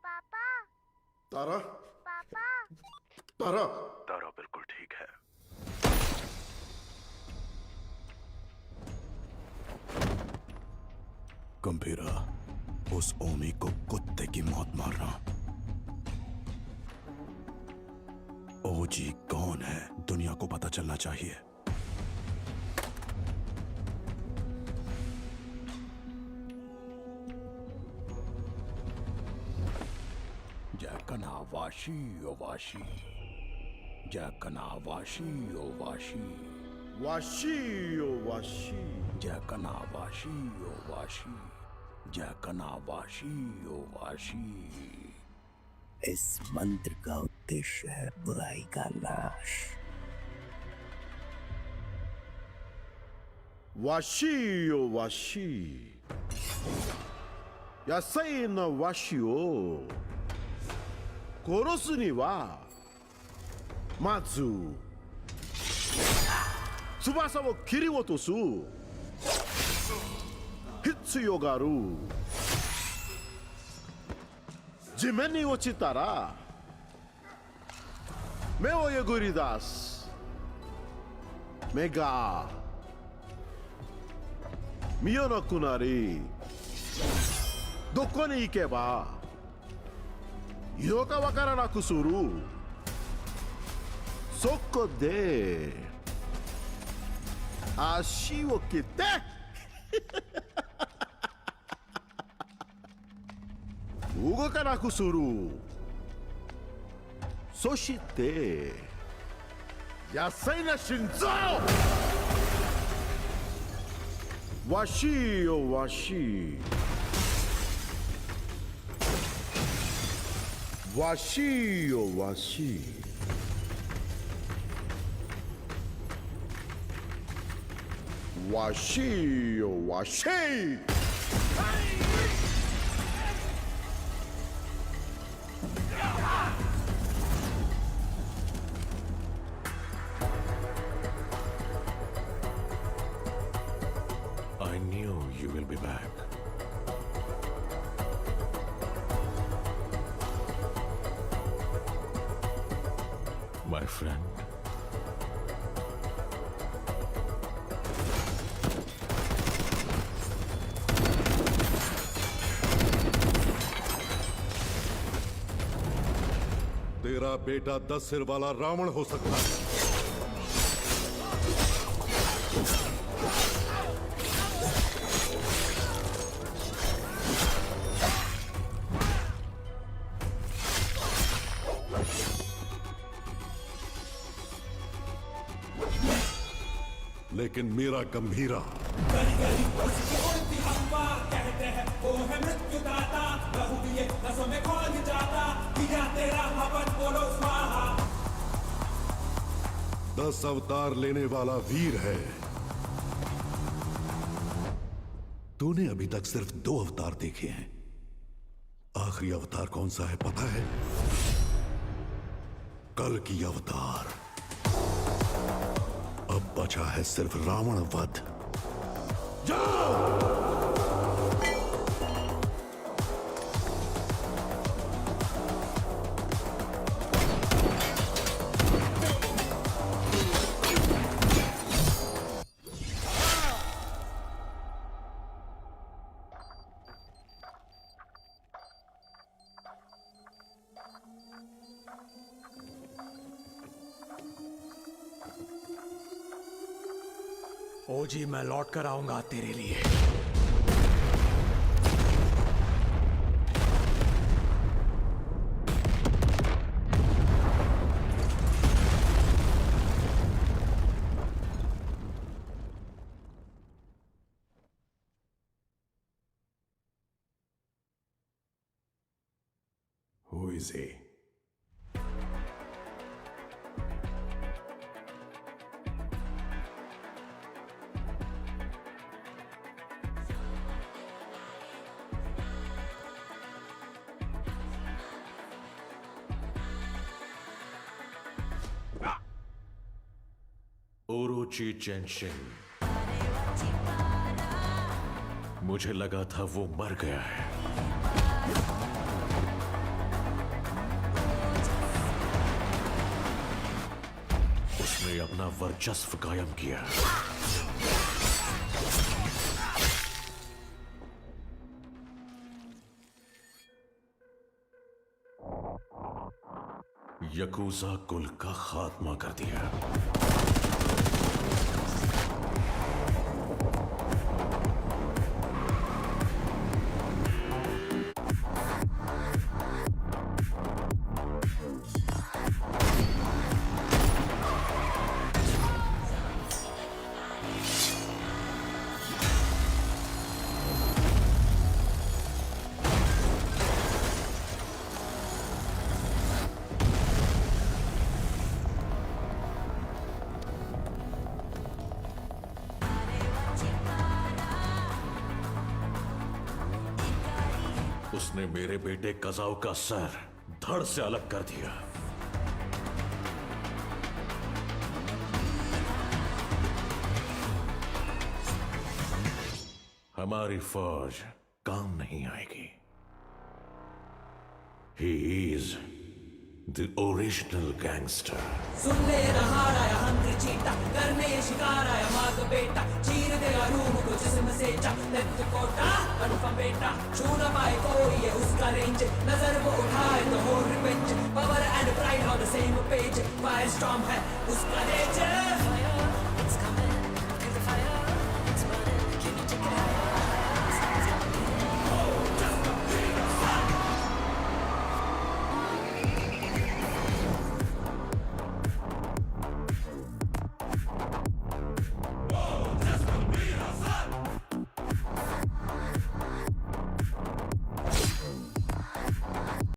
पापा तारा पापा तारा तारा बिल्कुल ठीक है। गंभीरा, उस ओमी को कुत्ते की मौत मारना। ओजी कौन है दुनिया को पता चलना चाहिए। जैकना वाशी ओ वाशी, जैकना वाशी ओ वाशी, वाशी ओ वाशी, जैकना वाशी ओ वाशी, जैकना वाशी ओ वाशी। इस मंत्र का उद्देश्य है बुराई का नाश। वाशी ओ वाशी, यासाई न वाशी ओ कोरोसु नि wa matsu tsubasa wo kiriotosu hitsuyo ga aru. 地面に落ちたら目をえぐり出す。目が見えなくなり、どこに行けばいいのかわからなくする。そこで足を切って動かなくする。そして野菜な心臓。わしよわし、わしよわし、わしよわし。I knew you will be back. My friend. तेरा बेटा 10 सिर वाला रावण हो सकता है, लेकिन मेरा गंभीरा कहते हैं वो है मृत्यु दाता, लहू दिए नसों में घोल जाता। 10 अवतार लेने वाला वीर है। तूने अभी तक सिर्फ 2 अवतार देखे हैं। आखिरी अवतार कौन सा है पता है? कल की अवतार। अब बचा है सिर्फ रावण वध। जाओ! ओजी, मैं लौट कर आऊंगा तेरे लिए। Who is he? ओरोची चेंशिंग। मुझे लगा था वो मर गया है। उसने अपना वर्चस्व कायम किया। यकूजा कुल का खात्मा कर दिया। उसने मेरे बेटे कजाओ का सर धड़ से अलग कर दिया। हमारी फौज काम नहीं आएगी। He is the original gangster. सुन ले रहाड़ा या हंग्री चीता, करने ये शिकार आया माँ का बेटा, चीर देगा रूह को जिस्म से जा, लेफ्ट कोटा कन्फर्म बेटा, छू ना पाए कोई ये उसका रेंज, नजर वो उठाए तो हो revenge, power and pride on the same page, fire storm है उसका नेचर।